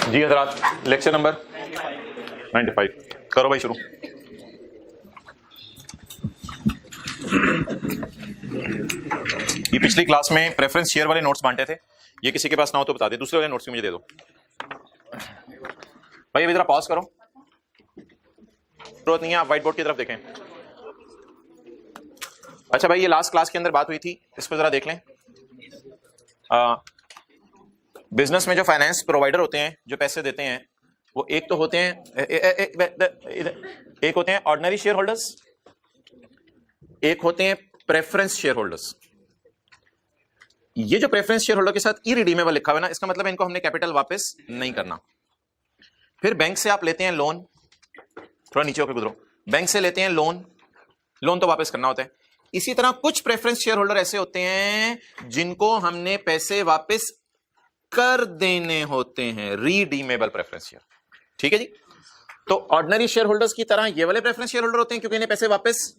जी हजरात, lecture number 95 करो भाई शुरू। ये पिछली क्लास में प्रेफरेंस शेयर वाले नोट्स बांटे थे, ये किसी के पास ना हो तो बता दे, दूसरे वाले नोट्स भी मुझे दे दो भाई। अभी जरा पॉज करो, जरूरत नहीं है, आप व्हाइट बोर्ड की तरफ देखें। अच्छा भाई, ये लास्ट क्लास के अंदर बात हुई थी, इसको जरा देख लें। बिजनेस में जो फाइनेंस प्रोवाइडर होते हैं, जो पैसे देते हैं, वो एक तो होते हैं एक होते हैं ऑर्डिनरी शेयर होल्डर्स, एक होते हैं प्रेफरेंस शेयर होल्डर्स। ये जो प्रेफरेंस शेयर होल्डर के साथ इरिडीमेबल लिखा हुआ है ना, इसका मतलब इनको हमने कैपिटल वापस नहीं करना। फिर बैंक से आप लेते हैं लोन, थोड़ा नीचे होकर गुजरो, बैंक से लेते हैं लोन, लोन तो वापस करना होता है। इसी तरह कुछ प्रेफरेंस शेयर होल्डर ऐसे होते हैं जिनको हमने पैसे वापस कर देने होते हैं, रीडीमेबल प्रेफरेंस शेयर। ठीक है जी। तो ऑर्डिनरी शेयर होल्डर्स की तरह ये वाले प्रेफरेंस शेयर होल्डर होते हैं क्योंकि इन्हें पैसे वापस,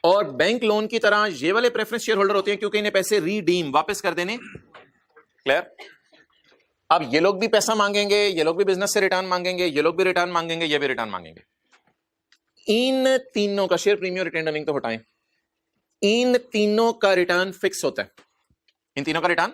और बैंक लोन की तरह ये वाले प्रेफरेंस शेयर होल्डर होते हैं क्योंकि इन्हें पैसे रीडीम वापस कर देने। क्लियर? अब ये लोग भी पैसा मांगेंगे, ये लोग भी बिजनेस से रिटर्न मांगेंगे, ये लोग भी रिटर्न मांगेंगे, ये भी रिटर्न मांगेंगे। इन तीनों का शेयर प्रीमियम रिटर्न अर्निंग तो हटाएं, इन तीनों का रिटर्न फिक्स होता है। इन तीनों का रिटर्न,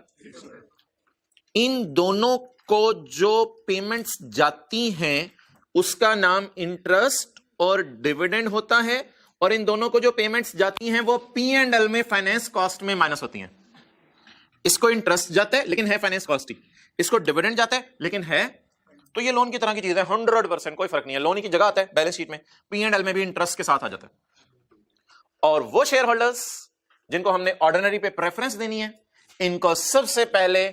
इन दोनों को जो पेमेंट्स जाती हैं उसका नाम इंटरेस्ट और डिविडेंड होता है, और इन दोनों को जो पेमेंट्स जाती हैं वो P&L में फाइनेंस कॉस्ट में माइनस होती हैं। इसको इंटरेस्ट जाता है लेकिन है फाइनेंस कॉस्ट ही, इसको डिविडेंड जाता है लेकिन है, तो ये लोन की तरह की चीज है, 100% कोई फर्क नहीं है। लोन ही की जगह आता है बैलेंस शीट में, P&L में भी इंटरेस्ट के साथ आ जाता है। और वो शेयर होल्डर्स जिनको हमने ऑर्डिनरी पे प्रेफरेंस देनी है, इनको सबसे पहले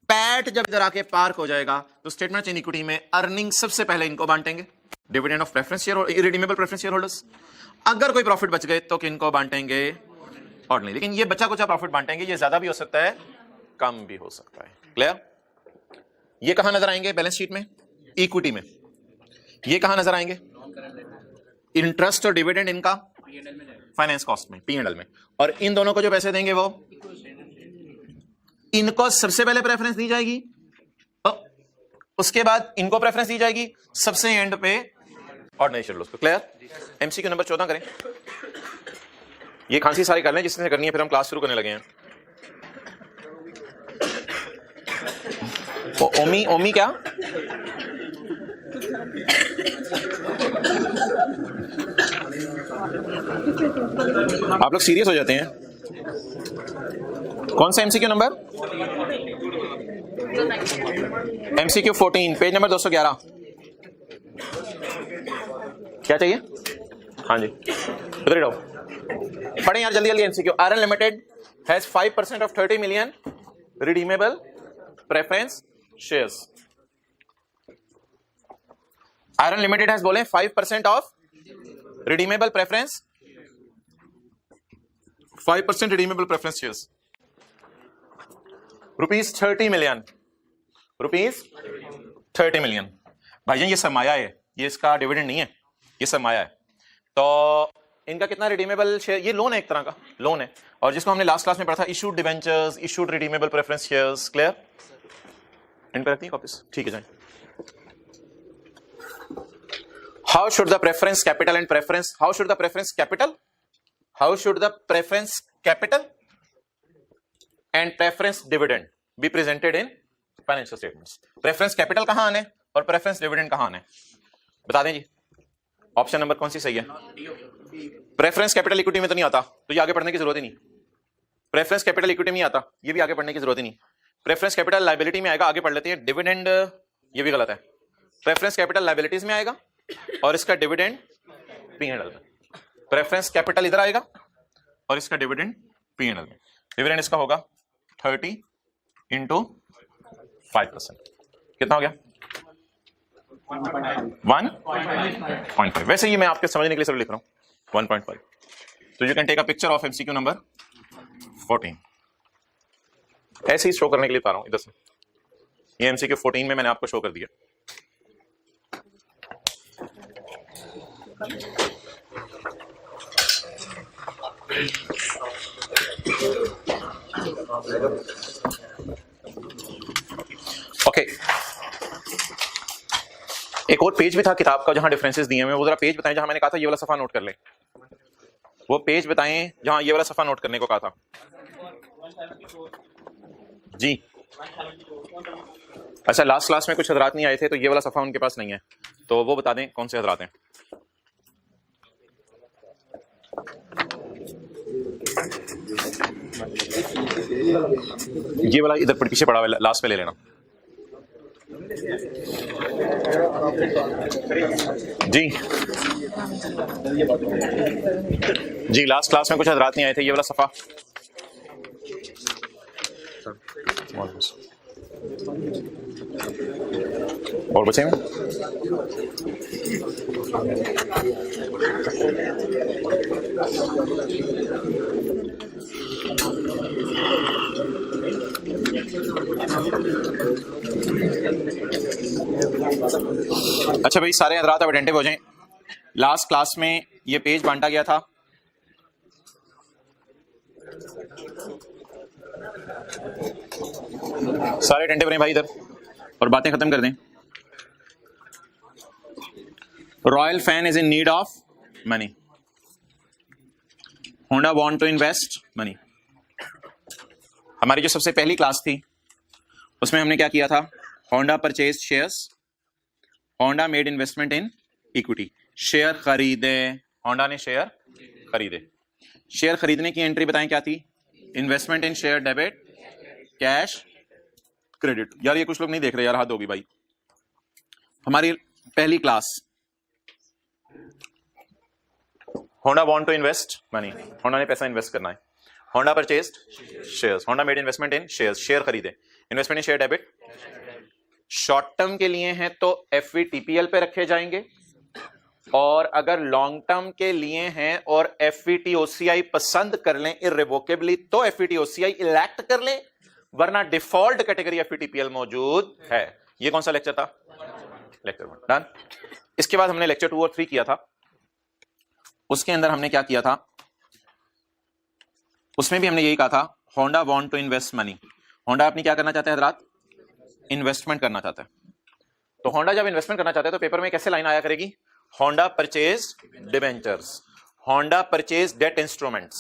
पैट जब इधर आके पार्क हो जाएगा तो स्टेटमेंट इन इक्विटी में अर्निंग सबसे पहले इनको बांटेंगे, dividend of preference share, irredeemable preference share holders. अगर कोई प्रॉफिट बच गए तो किनको बांटेंगे? ऑर्डिनरी। लेकिन ये बचा कुचा प्रॉफिट बांटेंगे, ये ज्यादा भी हो सकता है, कम भी हो सकता है। क्लियर? ये कहां नजर आएंगे? बैलेंस शीट में, इक्विटी में। ये कहां नजर आएंगे? इंटरेस्ट और डिविडेंड इनका फाइनेंस कॉस्ट में, P&L में। और इन दोनों को जो पैसे देंगे वो, इनको सबसे पहले प्रेफरेंस दी जाएगी, उसके बाद इनको प्रेफरेंस दी जाएगी, सबसे एंड पे ऑर्डिनरी शेयर होल्डर्स को। क्लियर? एमसीक्यू नंबर 14 करें। ये खांसी सारी कर लें जिसने करनी है, फिर हम क्लास शुरू करने लगे हैं। ओमी ओमी क्या? आप लोग सीरियस हो जाते हैं। कौन सा MCQ number? MCQ 14, page number 211। क्या चाहिए? हाँ जी, इधर ही रहो, पढ़ें यार जल्दी जल्दी। MCQ. Iron limited has 5% of 30 million redeemable preference shares. Iron limited has बोले 5% of redeemable preference, 5% redeemable preference shares, rupees 30 million, rupees 30 million. भाईजान ये सरमाया है, ये इसका डिविडेंड नहीं है, ये सरमाया है। तो इनका कितना रिडीमेबल शेयर? ये लोन है, एक तरह का लोन है, और जिसको हमने लास्ट क्लास में पढ़ा था, issued debentures, issued redeemable preference shares. Clear? इन पर रखती है कॉपीज? ठीक है जाए। How should the preference capital and preference, how should the preference capital, how should the preference capital and preference dividend be presented in financial statements? Preference capital कहां आने और प्रेफरेंस डिविडेंड कहां आने? बता दें जी। ऑप्शन नंबर कौन सी सही है? प्रेफरेंस कैपिटल इक्विटी में तो नहीं आता, तो ये आगे पढ़ने की जरूरत ही नहीं। प्रेफरेंस कैपिटल इक्विटी में नहीं आता, ये भी आगे पढ़ने की जरूरत ही नहीं। प्रेफरेंस कैपिटल लायबिलिटी में आएगा, आगे पढ़ लेते हैं। डिविडेंड, ये भी गलत है। प्रेफरेंस कैपिटल लायबिलिटीज में आएगा और इसका डिविडेंड P&L में। प्रेफरेंस कैपिटल इधर आएगा और इसका डिविडेंड P&L में। डिविडेंड इसका होगा 30 × 5%। कितना हो गया? 1.5। वैसे ही मैं आपके समझने के लिए सब लिख रहा हूं 1.5। तो you can take a picture of MCQ number 14। ऐसे ही शो करने के लिए बता रहा हूं इधर से। ये एमसीक्यू 14 में मैंने आपको शो कर दिया। ओके, एक और पेज भी था किताब का जहां डिफरेंसेस दिए हुए, वो जरा पेज बताएं जहां मैंने कहा था ये वाला सफा नोट कर लें। वो पेज बताएं जहां ये वाला सफा नोट करने को कहा था जी। अच्छा, लास्ट क्लास में कुछ हजरात नहीं आए थे तो ये वाला सफा उनके पास नहीं है, तो वो बता दें कौन से हजरात हैं। ये वाला इधर पीछे पड़ा हुआ है, लास्ट में ले लेना जी। जी लास्ट क्लास में कुछ हजरात नहीं आए थे, ये वाला सफा और बचे में अच्छा भाई, सारे हजरात अब अटेंटिव हो जाएं। लास्ट क्लास में ये पेज बांटा गया था, सारे अटेंटिव रहें भाई इधर और बातें खत्म कर दें। Royal fan is in need of money, Honda want to invest money. हमारी जो सबसे पहली क्लास थी उसमें हमने क्या किया था, Honda purchase shares, Honda made investment in equity, share खरीदे, होंडा ने शेयर खरीदे। शेयर खरीदने की एंट्री बताएं क्या थी, investment in share debit cash credit. यार ये कुछ लोग नहीं देख रहे यार, हाथ होगी भाई। हमारी पहली class Honda want to invest money, Honda ने पैसा इन्वेस्ट करना है। Honda purchased shares, Honda made investment in shares, share खरीदे, investment in share debit. Short term के लिए हैं तो एफवीटीपीएल पे रखे जाएंगे, और अगर लॉन्ग टर्म के लिए हैं और एफवीटीओसीआई पसंद कर लें इररिवोकेबली तो एफवीटीओसीआई इलेक्ट कर लें, वरना डिफॉल्ट कैटेगरी एफवीटीपीएल मौजूद है। ये कौन सा लेक्चर था, लेक्चर 1 डन। इसके बाद हमने लेक्चर 2 और 3 किया था। उसके अंदर हमने क्या किया था, उसमें भी हमने यही कहा था, Honda want to invest money. Honda अपनी क्या करना चाहता है हजरात, इन्वेस्टमेंट करना चाहता है। तो होंडा जब इन्वेस्टमेंट करना चाहता है तो पेपर में कैसे लाइन आया करेगी, Honda purchase debentures, Honda purchase debt instruments,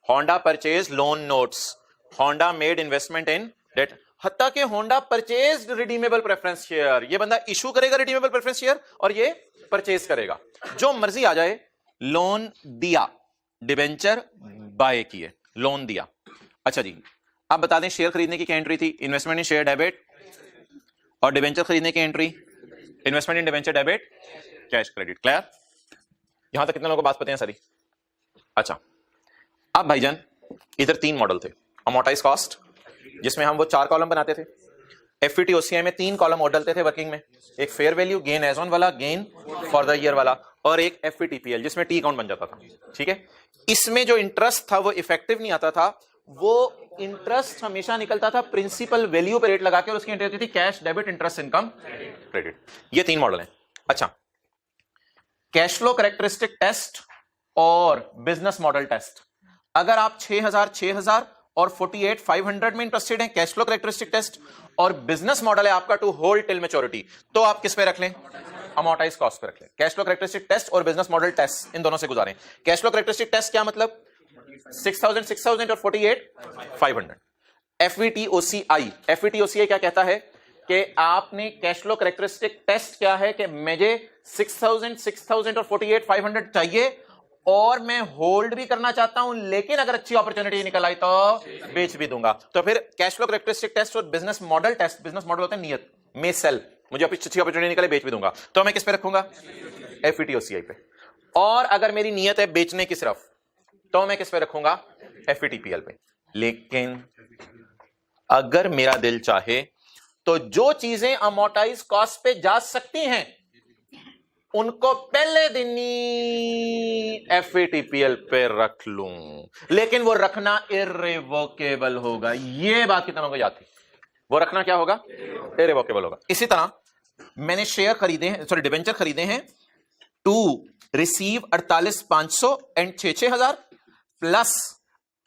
Honda purchase loan notes, Honda made investment in debt, हत्ता के Honda purchase redeemable preference share. ये बंदा इशू करेगा रिडीमेबल प्रेफरेंस शेयर और ये परचेज करेगा, जो मर्जी आ जाए। लोन दिया, डिबेंचर बाय किए, लोन दिया। अच्छा जी, आप बता दें शेयर खरीदने की क्या एंट्री थी, इन्वेस्टमेंट इन शेयर डेबिट, और डिबेंचर खरीदने की एंट्री इन्वेस्टमेंट इन debenture debit cash credit. Clear, यहां तक कितने लोगों को बात पता है सारी। अच्छा, अब भाईजान इधर 3 मॉडल थे, अमोर्टाइज कॉस्ट जिसमें हम वो 4 कॉलम बनाते थे, एफवीटीओसीआई में 3 कॉलम और डलते थे वर्किंग में, एक fair value gain as on वाला, गेन फॉर द ईयर वाला, और एक एफवीटीपीएल जिसमें टी अकाउंट बन जाता था। ठीक है, इसमें जो इंटरेस्ट था वो इफेक्टिव नहीं आता था, वो इंटरेस्ट हमेशा निकलता था प्रिंसिपल वैल्यू पे रेट लगा के, और उसकी एंट्री होती थी cash debit interest income credit. ये 3 मॉडल हैं। अच्छा, कैश फ्लो कैरेक्टरिस्टिक टेस्ट और बिजनेस मॉडल टेस्ट। अगर आप 6000 और 48,500 में इंटरेस्टेड हैं, कैश फ्लो कैरेक्टरिस्टिक टेस्ट, और बिजनेस मॉडल है आपका टू होल्ड टिल मैच्योरिटी, तो आप किस पे रख लें, अमोर्टाइज कॉस्ट पे रख लें। कैश फ्लो कैरेक्टरिस्टिक टेस्ट और बिजनेस मॉडल टेस्ट, इन दोनों से गुजारें। कैश फ्लो कैरेक्टरिस्टिक टेस्ट क्या मतलब, 6,000 और 48,500। एफवीटीओसीआई, एफवीटीओसीआई क्या कहता है कि आपने कैश फ्लो कैरेक्टरिस्टिक टेस्ट क्या है कि मुझे 6,000 और 48,500 चाहिए, और मैं होल्ड भी करना चाहता हूं, लेकिन अगर अच्छी अपॉर्चुनिटी निकल आई तो बेच भी दूंगा। तो फिर कैश फ्लो कैरेक्टरिस्टिक टेस्ट और business model test, business model होता है नियत में सेल, मुझे अच्छी अपॉर्चुनिटी निकले बेच भी दूंगा, तो मैं किस पे रखूंगा, एफवीटीओसीआई पे। और अगर मेरी नियत है बेचने की सिर्फ, तो मैं किस पे रखूंगा, एफवीटीपीएल पे। लेकिन अगर मेरा दिल चाहे तो जो चीजें अमोर्टाइज कॉस्ट पे जा सकती हैं उनको पहले दिन ही एफवीटीपीएल पे रख लूं, लेकिन वो रखना इररिवोकेबल होगा। ये बात कितना को याद थी, वो रखना क्या होगा, इररिवोकेबल होगा। इसी तरह मैंने शेयर खरीदे हैं, सॉरी डिबेंचर खरीदे हैं to receive 48,500 and 6,000, plus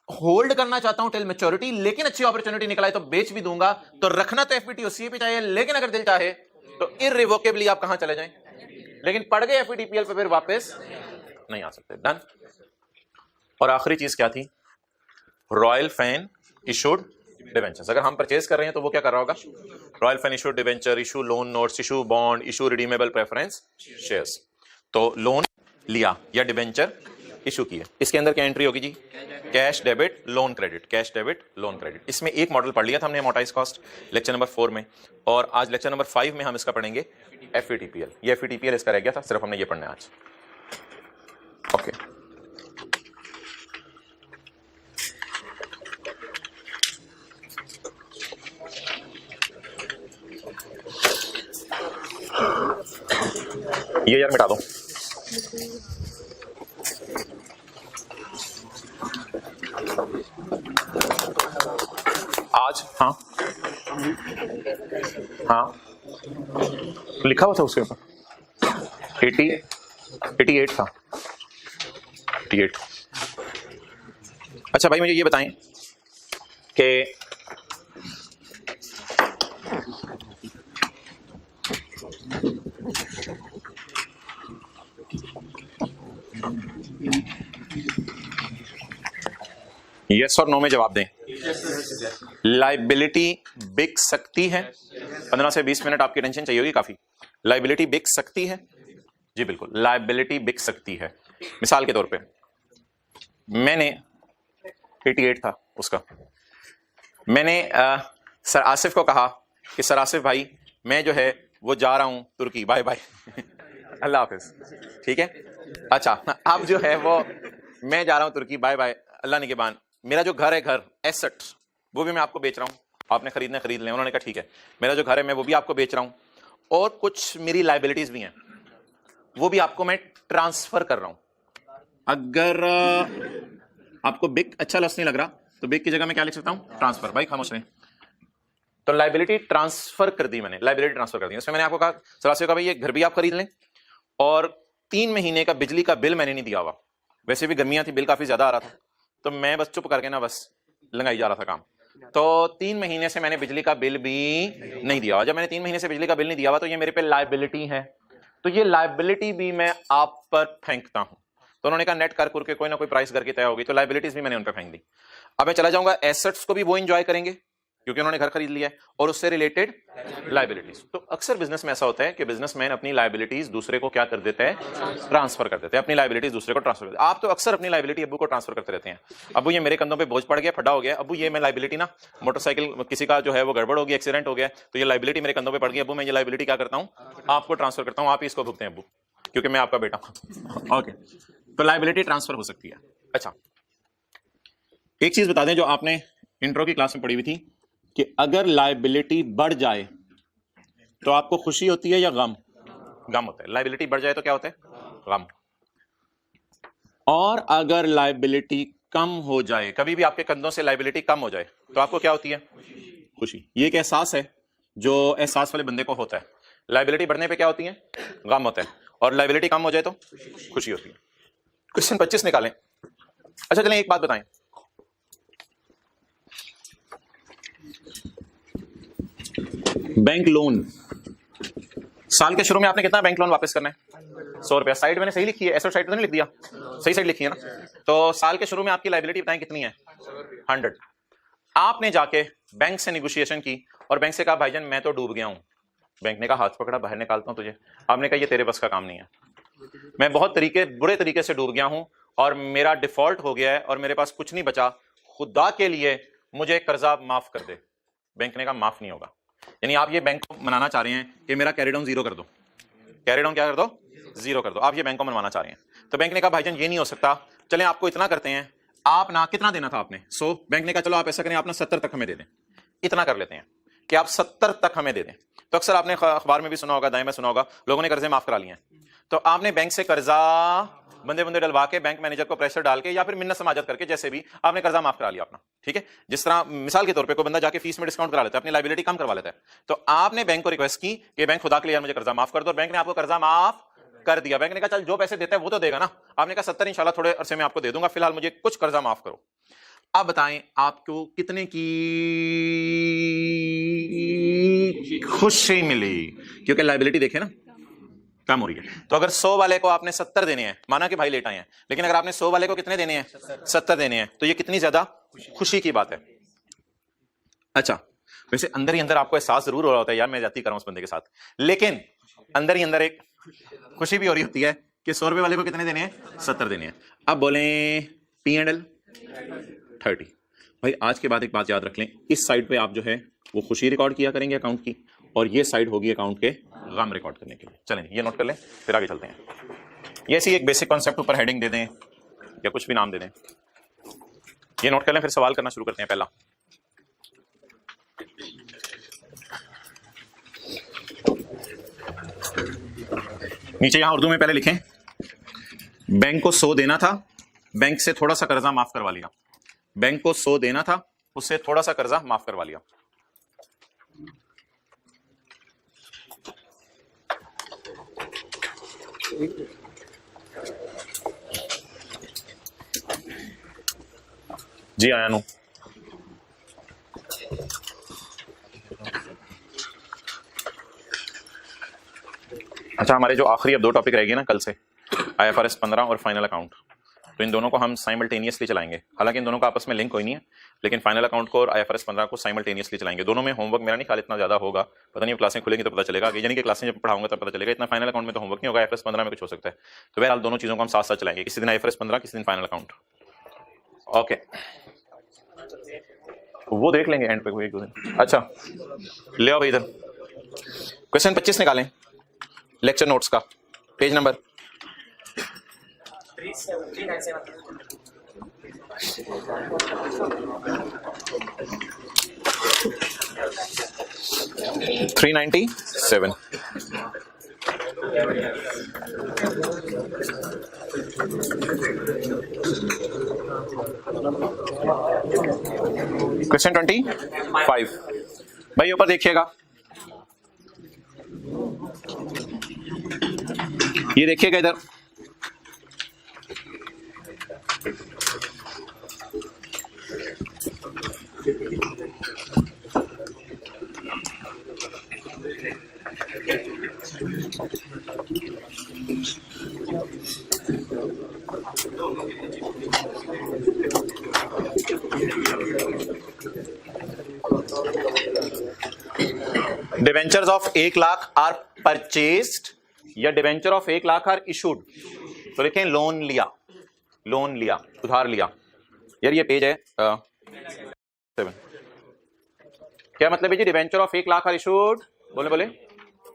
hold करना चाहता हूं टिल मैच्योरिटी, लेकिन अच्छी अपॉर्चुनिटी निकला है तो बेच भी दूंगा, तो रखना तो एफवीटीओसीआई पे चाहिए, लेकिन अगर दिल चाहे तो इररिवोकेबली आप कहां चले जाएं, लेकिन पड़ गए एफईटीपीएल पे फिर वापस नहीं आ सकते। डन। और आखिरी चीज क्या थी? Royal fan issued debentures. अगर हम परचेज कर रहे हैं तो वो क्या कर रहा होगा? Royal fan issued debenture, issue loan notes, issue bond, issue redeemable preference shares. तो लोन लिया या डिवेंचर इशू किए, इसके अंदर क्या एंट्री होगी जी? Cash debit loan credit, cash debit loan credit. इसमें एक मॉडल पढ़ लिया था हमने अमोर्टाइज कॉस्ट लेक्चर नंबर 4 में, और आज लेक्चर नंबर 5 में हम इसका पढ़ेंगे एफईटीपीएल। ये एफईटीपीएल इसका रह गया था, सिर्फ हमने ये पढ़ना है आज। ओके ये यार मिटा दो। आज हाँ हाँ लिखा हुआ था उसके ऊपर 88 था 88। अच्छा भाई मुझे ये बताएं कि यस और नो में जवाब दें। लाइबिलिटी बिक सकती है? 15 से 20 मिनट आपकी टेंशन चाहिए होगी काफी। लाइबिलिटी बिक सकती है? जी बिल्कुल, लाइबिलिटी बिक सकती है। मिसाल के तौर पे मैंने 88 था उसका, मैंने सर आसिफ को कहा कि सर आसिफ भाई मैं जो है वो जा रहा हूं तुर्की, बाय बाय अल्लाह हाफिज, ठीक है। अच्छा अब जो है वो मैं जा रहा हूं तुर्की, बाय बाय अल्लाह निगहबान। मेरा जो घर है, घर एसेट, वो भी मैं आपको बेच रहा हूं, आपने खरीदने खरीद लें। उन्होंने कहा ठीक है, मेरा जो घर है मैं वो भी आपको बेच रहा हूं, और कुछ मेरी लाइबिलिटीज भी हैं वो भी आपको मैं ट्रांसफर कर रहा हूं। अगर आपको बिग अच्छा लफ्ज़ नहीं लग रहा तो बिग की जगह मैं क्या लिख सकता हूं? ट्रांसफर। भाई खामोश रहे। तो लाइबिलिटी ट्रांसफर कर दी मैंने, लाइबिलिटी ट्रांसफर कर दी। उसमें मैंने आपको कहा सरासे का भाई ये घर भी आप खरीद लें, और 3 महीने का बिजली का बिल मैंने नहीं दिया हुआ। वैसे भी गर्मियां थी, बिल काफी ज्यादा आ रहा था, तो मैं बस चुप करके ना बस लंगाई जा रहा था काम। तो 3 महीने से मैंने बिजली का बिल भी नहीं दिया हुआ। जब मैंने 3 महीने से बिजली का बिल नहीं दिया हुआ तो ये मेरे पे लाइबिलिटी है, तो ये लाइबिलिटी भी मैं आप पर फेंकता हूं। तो उन्होंने कहा नेट कर करके कोई ना कोई प्राइस करके तय होगी, तो लाइबिलिटीज भी मैंने उन पर फेंक दी। अब मैं चला जाऊंगा एसेट्स को भी वो एंजॉय करेंगे क्योंकि उन्होंने घर खरीद लिया है, और उससे रिलेटेड लाइबिलिटीज। तो अक्सर बिजनेस में ऐसा होता है कि बिजनेसमैन अपनी लाइबिलिटीज दूसरे को क्या कर देते हैं? ट्रांसफर कर देते हैं। अपनी लाइबिलिटीज दूसरे को ट्रांसफर कर देते हैं। आप तो अक्सर अपनी लाइबिलिटी अब्बू को ट्रांसफर करते रहते हैं। अब्बू ये मेरे कंधों पे बोझ पड़ गया, फटा हो गया, अब्बू ये मैं लाइबिलिटी ना, मोटरसाइकिल किसी का जो है वो गड़बड़ हो गया, एक्सीडेंट हो गया, तो ये लाइबिलिटी मेरे कंधों पे पड़ गई, अब्बू मैं ये लाइबिलिटी क्या करता हूँ? आपको ट्रांसफर करता हूँ, आप इसको भुगते हैं अब्बू, क्योंकि मैं आपका बेटा हूं। ओके, तो लाइबिलिटी ट्रांसफर हो सकती है। अच्छा एक चीज बता दें जो आपने इंट्रो की क्लास में पढ़ी हुई थी कि अगर लाइबिलिटी बढ़ जाए तो आपको खुशी होती है या गम? गम होता है। लाइबिलिटी बढ़ जाए तो क्या होता है? गम। और अगर लाइबिलिटी कम हो जाए, कभी भी आपके कंधों से लाइबिलिटी कम हो जाए तो आपको क्या होती है? खुशी। ये एक एहसास है जो एहसास वाले बंदे को होता है। लाइबिलिटी बढ़ने पे क्या होती है? गम होता है, और लाइबिलिटी कम हो जाए तो खुशी होती है। क्वेश्चन 25 निकालें। अच्छा चलें एक बात बताएं, बैंक लोन, साल के शुरू में आपने कितना बैंक लोन वापस करना है? 100 रुपया। साइड मैंने सही लिखी है, ऐसा साइड तो नहीं लिख दिया, सही साइड लिखी है ना। तो साल के शुरू में आपकी लाइबिलिटी बताएं कितनी है? 100। आपने जाके बैंक से निगोशिएशन की और बैंक से कहा भाईजान मैं तो डूब गया हूं। बैंक ने कहा हाथ पकड़ा, बाहर निकालता हूं तुझे। आपने कहा ये तेरे बस का काम नहीं है, मैं बहुत बुरे तरीके से डूब गया हूं और मेरा डिफॉल्ट हो गया है और मेरे पास कुछ नहीं बचा, खुदा के लिए मुझे कर्जा माफ कर दे। बैंक ने कहा माफ नहीं होगा। यानी आप ये बैंक को मनाना चाह रहे हैं कि मेरा कैरी डाउन 0 कर दो, कैरी डाउन क्या कर दो? 0 कर दो। आप ये बैंक को मनवाना चाह रहे हैं। तो बैंक ने कहा भाईजान ये नहीं हो सकता, चलें आपको इतना करते हैं, आप ना कितना देना था आपने? 100। बैंक ने कहा चलो आप ऐसा करें, आप ना 70 तक हमें दे दें। इतना कर लेते हैं कि आप 70 तक हमें दे दें। तो अक्सर आपने अखबार में भी सुना होगा, दाएं में सुना होगा, लोगों ने कर्जे माफ करा लिए हैं। तो आपने बैंक से कर्जा बंदे बंदे डलवा के, बैंक मैनेजर को प्रेशर डाल के, या फिर मिन्नत समाजत करके, जैसे भी आपने कर्जा माफ करा लिया अपना, ठीक है। जिस तरह मिसाल के तौर पे कोई बंदा जाके फीस में डिस्काउंट करा लेता है, अपनी लाइबिलिटी कम करवा लेता है, तो आपने बैंक को रिक्वेस्ट की कि बैंक खुदा के लिए यार मुझे कर्जा माफ कर दो, और बैंक ने आपको कर्जा माफ कर दिया। बैंक ने कहा चल जो पैसे देता है वो तो देगा ना। आपने कहा 70 इंशाल्लाह थोड़े अरसे में आपको दे दूंगा, फिलहाल मुझे कुछ कर्जा माफ करो। आप बताएं आपको कितने की खुशी मिली? क्योंकि लाइबिलिटी देखे ना, कम हो रही है। तो अगर 100 वाले को आपने 70 देने हैं, माना कि भाई लेट आए हैं, लेकिन अगर आपने 100 वाले को कितने देने हैं, 70 देने हैं, तो ये कितनी ज्यादा खुशी की बात है। अच्छा, वैसे अंदर ही अंदर आपको एहसास जरूर हो रहा होता है यार मैं जाती कर रहा हूं उस बंदे के साथ, लेकिन अंदर ही अंदर एक खुशी भी हो रही होती है कि 100 रुपए वाले को कितने देने हैं, 70 देने हैं। अब बोले P&L 30। भाई आज के बाद एक बात याद रख लें, इस साइड पे आप जो है वो खुशी रिकॉर्ड किया करेंगे अकाउंट की, और ये साइड होगी अकाउंट के गम रिकॉर्ड करने के लिए। चलें ये नोट कर लें, फिर आगे चलते हैं। ये सी एक बेसिक कॉन्सेप्ट ऊपर हेडिंग दे दें या कुछ भी नाम दे दें, ये नोट कर लें, फिर सवाल करना शुरू करते हैं। पहला, नीचे यहां उर्दू में पहले लिखें, बैंक को 100 देना था, बैंक से थोड़ा सा कर्जा माफ करवा लिया। बैंक को 100 देना था, उससे थोड़ा सा कर्जा माफ करवा लिया। जी आयानु, अच्छा हमारे जो आखिरी अब 2 टॉपिक रहेंगे ना कल से, IFRS 15 और फाइनल अकाउंट, तो इन दोनों को हम साइमल्टेनियसली चलाएंगे। हालांकि इन दोनों का आपस में लिंक कोई नहीं है, लेकिन फाइनल अकाउंट को और IFRS 15 को साइमल्टेनियसली चलाएंगे। दोनों में होमवर्क मेरा नहीं ख्याल इतना ज्यादा होगा, पता नहीं क्लासें खुलेंगी तो पता चलेगा, यानी कि क्लासें जब पढ़ाऊंगा तब पता चलेगा। इतना फाइनल अकाउंट में तो होमवर्क नहीं होगा, IFRS 15 में कुछ हो सकता है। तो बहरहाल दोनों चीजों को हम साथ साथ चलाएंगे, किसी दिन IFRS 15, किसी दिन फाइनल अकाउंट। ओके, वो देख लेंगे एंड पे कोई 1-2 दिन। अच्छा ले आओ भाई इधर, क्वेश्चन 25 निकालें लेक्चर नोट्स का, पेज नंबर 397। क्वेश्चन 25 भाई ऊपर देखिएगा, ये देखिएगा इधर, debentures of 1 lakh are purchased या debenture of 1 lakh are issued. तो लिखें लोन लिया, लोन लिया, उधार लिया। यार ये पेज है 7। क्या मतलब है जी, debenture of 1 lakh are issued, बोले बोले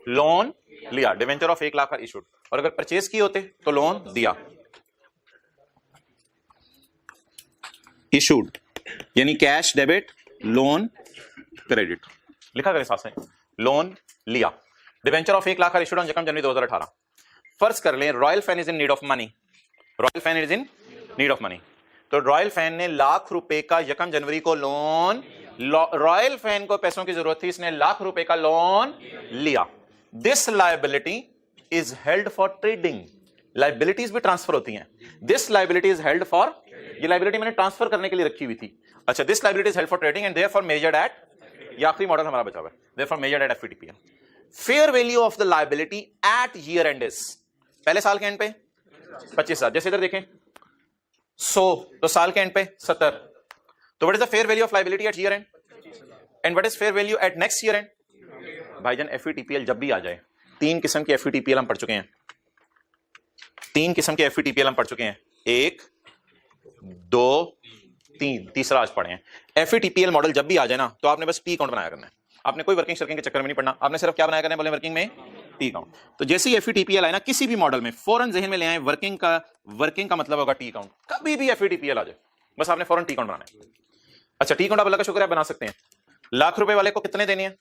लोन लिया, debenture of 1 lakh are issued, और अगर परचेज किए होते तो लोन दिया। इशूड यानी कैश डेबिट, लोन क्रेडिट, लिखा करें साथ से, लोन लिया। Debenture of 1 lakh are issued on यकम जनवरी 2018। फर्ज कर लें Royal fan is in need of money, Royal fan is in need of money, तो रॉयल फैन ने ₹1,00,000 का यकम जनवरी को लोन, रॉयल फैन को पैसों की जरूरत थी, इसने ₹1,00,000 का लोन लिया। This liability is held for trading, liabilities भी ट्रांसफर होती हैं। This liability is held for, ये लायबिलिटी मैंने ट्रांसफर करने के लिए रखी हुई थी। अच्छा, this liability is held for trading and therefore measured at, ये आखिरी मॉडल हमारा बचा हुआ है, therefore measured at FVTPL। Fair value of the liability at year end is, पहले साल के एंड पे 25,000, जैसे इधर देखें 100, तो साल के एंड पे 70, तो what is the fair value of liability at year end, and what is fair value at next year end. भाईजान FVTPL जब भी आ जाए, 3 किस्म के FVTPL हम पढ़ चुके हैं, 3 किस्म के FVTPL हम पढ़ चुके हैं, 1 2 3, तीसरा आज पढ़े हैं। FVTPL मॉडल जब भी आ जाए ना, तो आपने बस T अकाउंट बनाया करना है, आपने कोई वर्किंग शर्किंग के चक्कर में नहीं पड़ना, आपने सिर्फ क्या बनाया करना है, बोले वर्किंग में T अकाउंट। तो जैसे ही FVTPL आए ना किसी भी मॉडल में, फौरन जहन में ले आए वर्किंग का मतलब होगा T अकाउंट। कभी भी FVTPL आ जाए बस आपने फौरन T अकाउंट बनाना है। अच्छा, T अकाउंट आप अल्लाह का शुक्र है बना सकते हैं। ₹1,00,000 वाले को कितने देने हैं,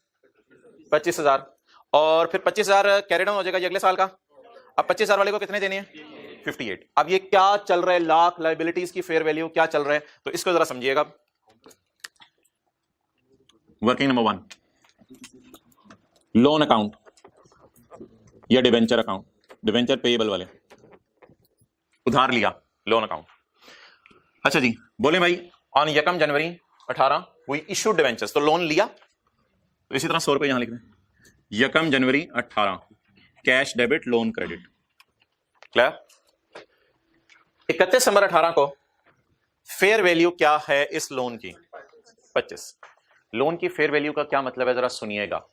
25,000, और फिर 25,000 कैरी डाउन हो जाएगा ये अगले साल का। अब 25,000 वाले को कितने देने हैं, 58। अब ये क्या चल रहा है, लाख लायबिलिटीज की फेयर वैल्यू क्या चल रहा है, तो इसको जरा समझिएगा। वर्किंग नंबर 1, लोन अकाउंट या डिवेंचर अकाउंट, डिवेंचर पेएबल वाले, उधार लिया, लोन अकाउंट। अच्छा जी, बोले भाई ऑन यकम जनवरी 18 वी इशूड डिवेंचर्स, तो लोन लिया, तो इसी तरह 100 रुपए यहां लिख दें, यकम जनवरी 18 cash debit loan credit. Clear? 31 number 18 को फेयर वैल्यू क्या है इस लोन की? 25। लोन की फेयर वैल्यू का क्या मतलब है जरा सुनिएगा।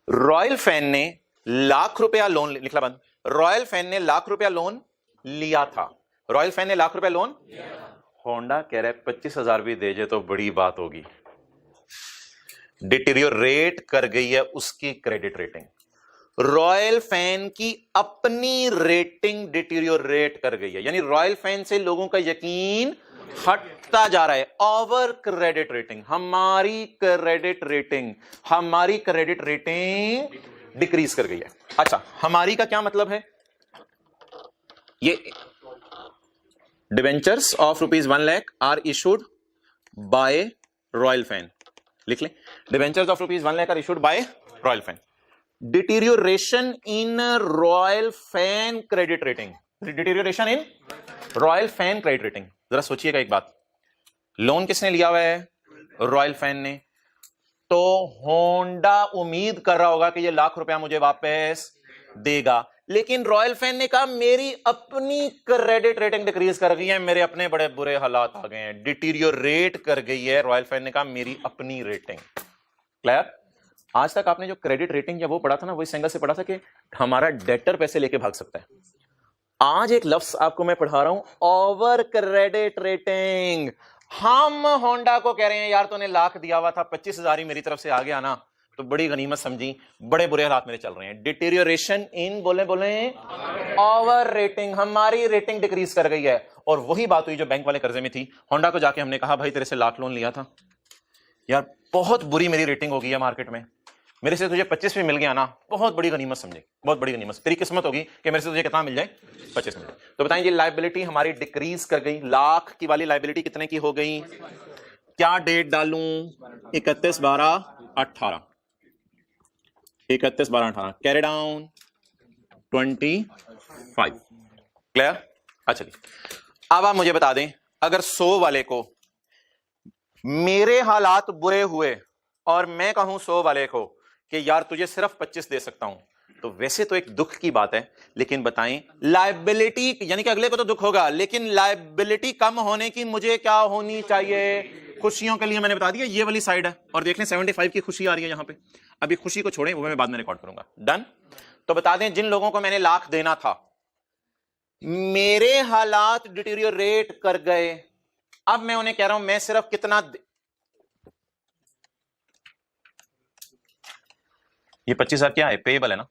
रॉयल फैन ने ₹1,00,000 लोन लिखला बंद। रॉयल फैन ने ₹1,00,000 लोन लिया था। रॉयल फैन ने ₹1,00,000 लोन, होंडा कह रहा है 25,000 भी दे जे तो बड़ी बात होगी। डिटीरियोरेट कर गई है उसकी क्रेडिट रेटिंग। रॉयल फैन की अपनी रेटिंग डिटीरियोरेट कर गई है, यानी रॉयल फैन से लोगों का यकीन हटता जा रहा है। ओवर क्रेडिट रेटिंग, हमारी क्रेडिट रेटिंग डिक्रीज कर गई है। अच्छा, हमारी का क्या मतलब है? ये debentures of ₹1,00,000 are issued by Royal Fan. लिख लें, debentures of ₹1,00,000 are issued by Royal Fan. Deterioration in Royal Fan credit rating, deterioration in Royal Fan credit rating. जरा सोचिएगा एक बात, लोन किसने लिया हुआ है? रॉयल फैन ने। तो होंडा उम्मीद कर रहा होगा कि ये ₹1,00,000 मुझे वापस देगा, लेकिन रॉयल फैन ने कहा मेरी अपनी क्रेडिट रेटिंग डिक्रीज कर गई है, मेरे अपने बड़े बुरे हालात आ गए हैं, डिटीरियोरेट कर गई है। रॉयल फैन ने कहा मेरी अपनी रेटिंग। क्लियर? आज तक आपने जो क्रेडिट रेटिंग या वो पढ़ा था ना, वो इस एंगल से पढ़ा था कि हमारा डेटर पैसे लेके भाग सकता है। आज एक लफ्ज आपको मैं पढ़ा रहा हूं, ओवर क्रेडिट रेटिंग। हम होंडा को कह रहे हैं यार तूने ₹1,00,000 दिया हुआ था, 25,000 ही मेरी तरफ से आ गया ना, तो बड़ी गनीमत समझी, बड़े बुरे हालात मेरे चल रहे हैं। डिटीरियोरेशन इन बोले ओवर रेटिंग, हमारी रेटिंग डिक्रीज कर गई है। और वही बात हुई जो बैंक वाले कर्जे में थी। होंडा को जाके हमने कहा भाई तेरे से ₹1,00,000 लोन लिया था यार, बहुत बुरी मेरी रेटिंग हो गई है मार्केट में, मेरे से तुझे 25 भी मिल गया ना, बहुत बड़ी गनीमत समझे, बहुत बड़ी गनीमत, तेरी किस्मत होगी कि मेरे से तुझे कितना मिल जाए? 25 मिल जाए। तो बताएं, ये लायबिलिटी हमारी डिक्रीज कर गई। ₹1,00,000 की वाली लायबिलिटी कितने की हो गई? क्या डेट डालूं? 31/12/18, 31/12/18, कैरी डाउन 25। क्लियर? अच्छा जी, अब आप मुझे बता दें, अगर 100 वाले को मेरे हालात बुरे हुए और मैं कहूं 100 वाले को कि यार तुझे सिर्फ 25 दे सकता हूं, तो वैसे तो एक दुख की बात है, लेकिन बताएं लायबिलिटी, यानी कि अगले को तो दुख होगा, लेकिन लायबिलिटी कम होने की मुझे क्या होनी चाहिए? खुशियों के लिए मैंने बता दिया ये वाली साइड है। और देख लें 75 की खुशी आ रही है यहां पे। अभी खुशी को छोड़ें, वो मैं बाद में रिकॉर्ड करूंगा। डन? तो बता दें, जिन लोगों को मैंने ₹1,00,000 देना था, मेरे हालात डिटीरियोरेट कर गए, अब मैं उन्हें कह रहा हूं मैं सिर्फ कितना ये 25,000 क्या है? पेएबल है ना।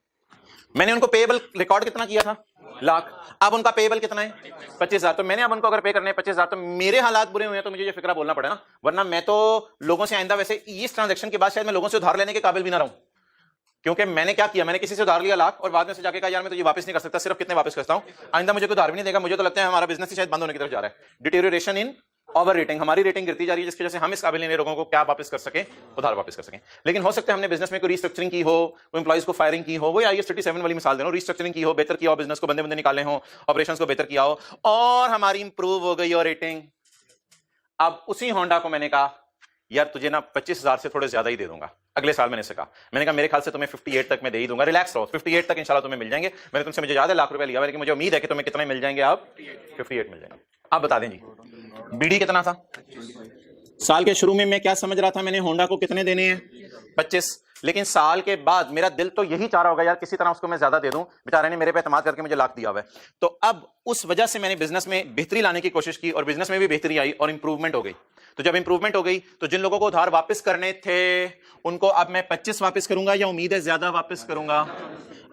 मैंने उनको पेएबल रिकॉर्ड कितना किया था? ₹1,00,000। अब उनका पेएबल कितना है? 25,000। तो मैंने अब उनको अगर पे करने 25,000, तो मेरे हालात बुरे हुए हैं तो मुझे ये फिक्रा बोलना पड़े ना, वरना मैं तो लोगों से आइंदा, वैसे इस ट्रांजैक्शन के बाद शायद मैं लोगों से उधार लेने के काबिल भी ना रहूं, क्योंकि मैंने क्या किया, मैंने किसी से उधार लिया ₹1,00,000 और बाद में से जाके कहा यार मैं तुझे वापस नहीं कर सकता, सिर्फ कितने वापस करता हूं, आइंदा मुझे कोई उधार भी नहीं देगा। मुझे तो लगता है हमारा बिजनेस ही शायद बंद होने की तरफ जा रहा है। डिटीरियोरेशन इन ओवर रेटिंग, हमारी रेटिंग गिरती जा रही है, जिसकी वजह से हम इस काबिल नहीं लोगों को क्या वापस कर सके, उधार वापस कर सकें। लेकिन हो सकता है हमने बिजनेस में कोई रिस्ट्रक्चरिंग की हो, कोई एम्प्लॉइज को फायरिंग की हो, वो IAS 37 वाली मिसाल दे रहा हूं, रिस्ट्रक्चरिंग की हो, बेहतर किया हो, बिजनेस को बंदे निकाले हो, ऑपरेशंस को बेहतर किया हो, और हमारी इंप्रूव हो गई और रेटिंग। अब उसी होंडा को मैंने कहा यार तुझे ना 25,000 से थोड़े ज्यादा ही दे दूंगा। अगले साल मैंने इसे कहा, मैंने कहा मेरे ख्याल से तुम्हें 58 तक मैं दे ही दूंगा, रिलैक्स रहो, 58 तक इंशाल्लाह तुम्हें मिल जाएंगे। मैंने तुमसे, मुझे याद है ₹1,00,000 लिया, लेकिन मुझे उम्मीद है कि तुम्हें कितने मिल जाएंगे? अब 58 मिल जाएंगे। अब बता दें जी, बीडी कितना था? साल के शुरू में मैं क्या समझ रहा था, मैंने होंडा को कितने देने हैं? 25। लेकिन साल के बाद मेरा दिल तो यही चाह रहा होगा यार किसी तरह उसको मैं ज्यादा दे दूं, बेचारे ने मेरे पे एतमाद करके मुझे ₹1,00,000 दिया हुआ है। तो अब उस वजह से मैंने बिजनेस में बेहतरी लाने की कोशिश की और बिजनेस में भी बेहतरी आई और इंप्रूवमेंट हो गई। तो जब इंप्रूवमेंट हो गई तो जिन लोगों को उधार वापस करने थे उनको अब मैं 25 वापस करूंगा, या उम्मीद है ज्यादा वापस करूंगा?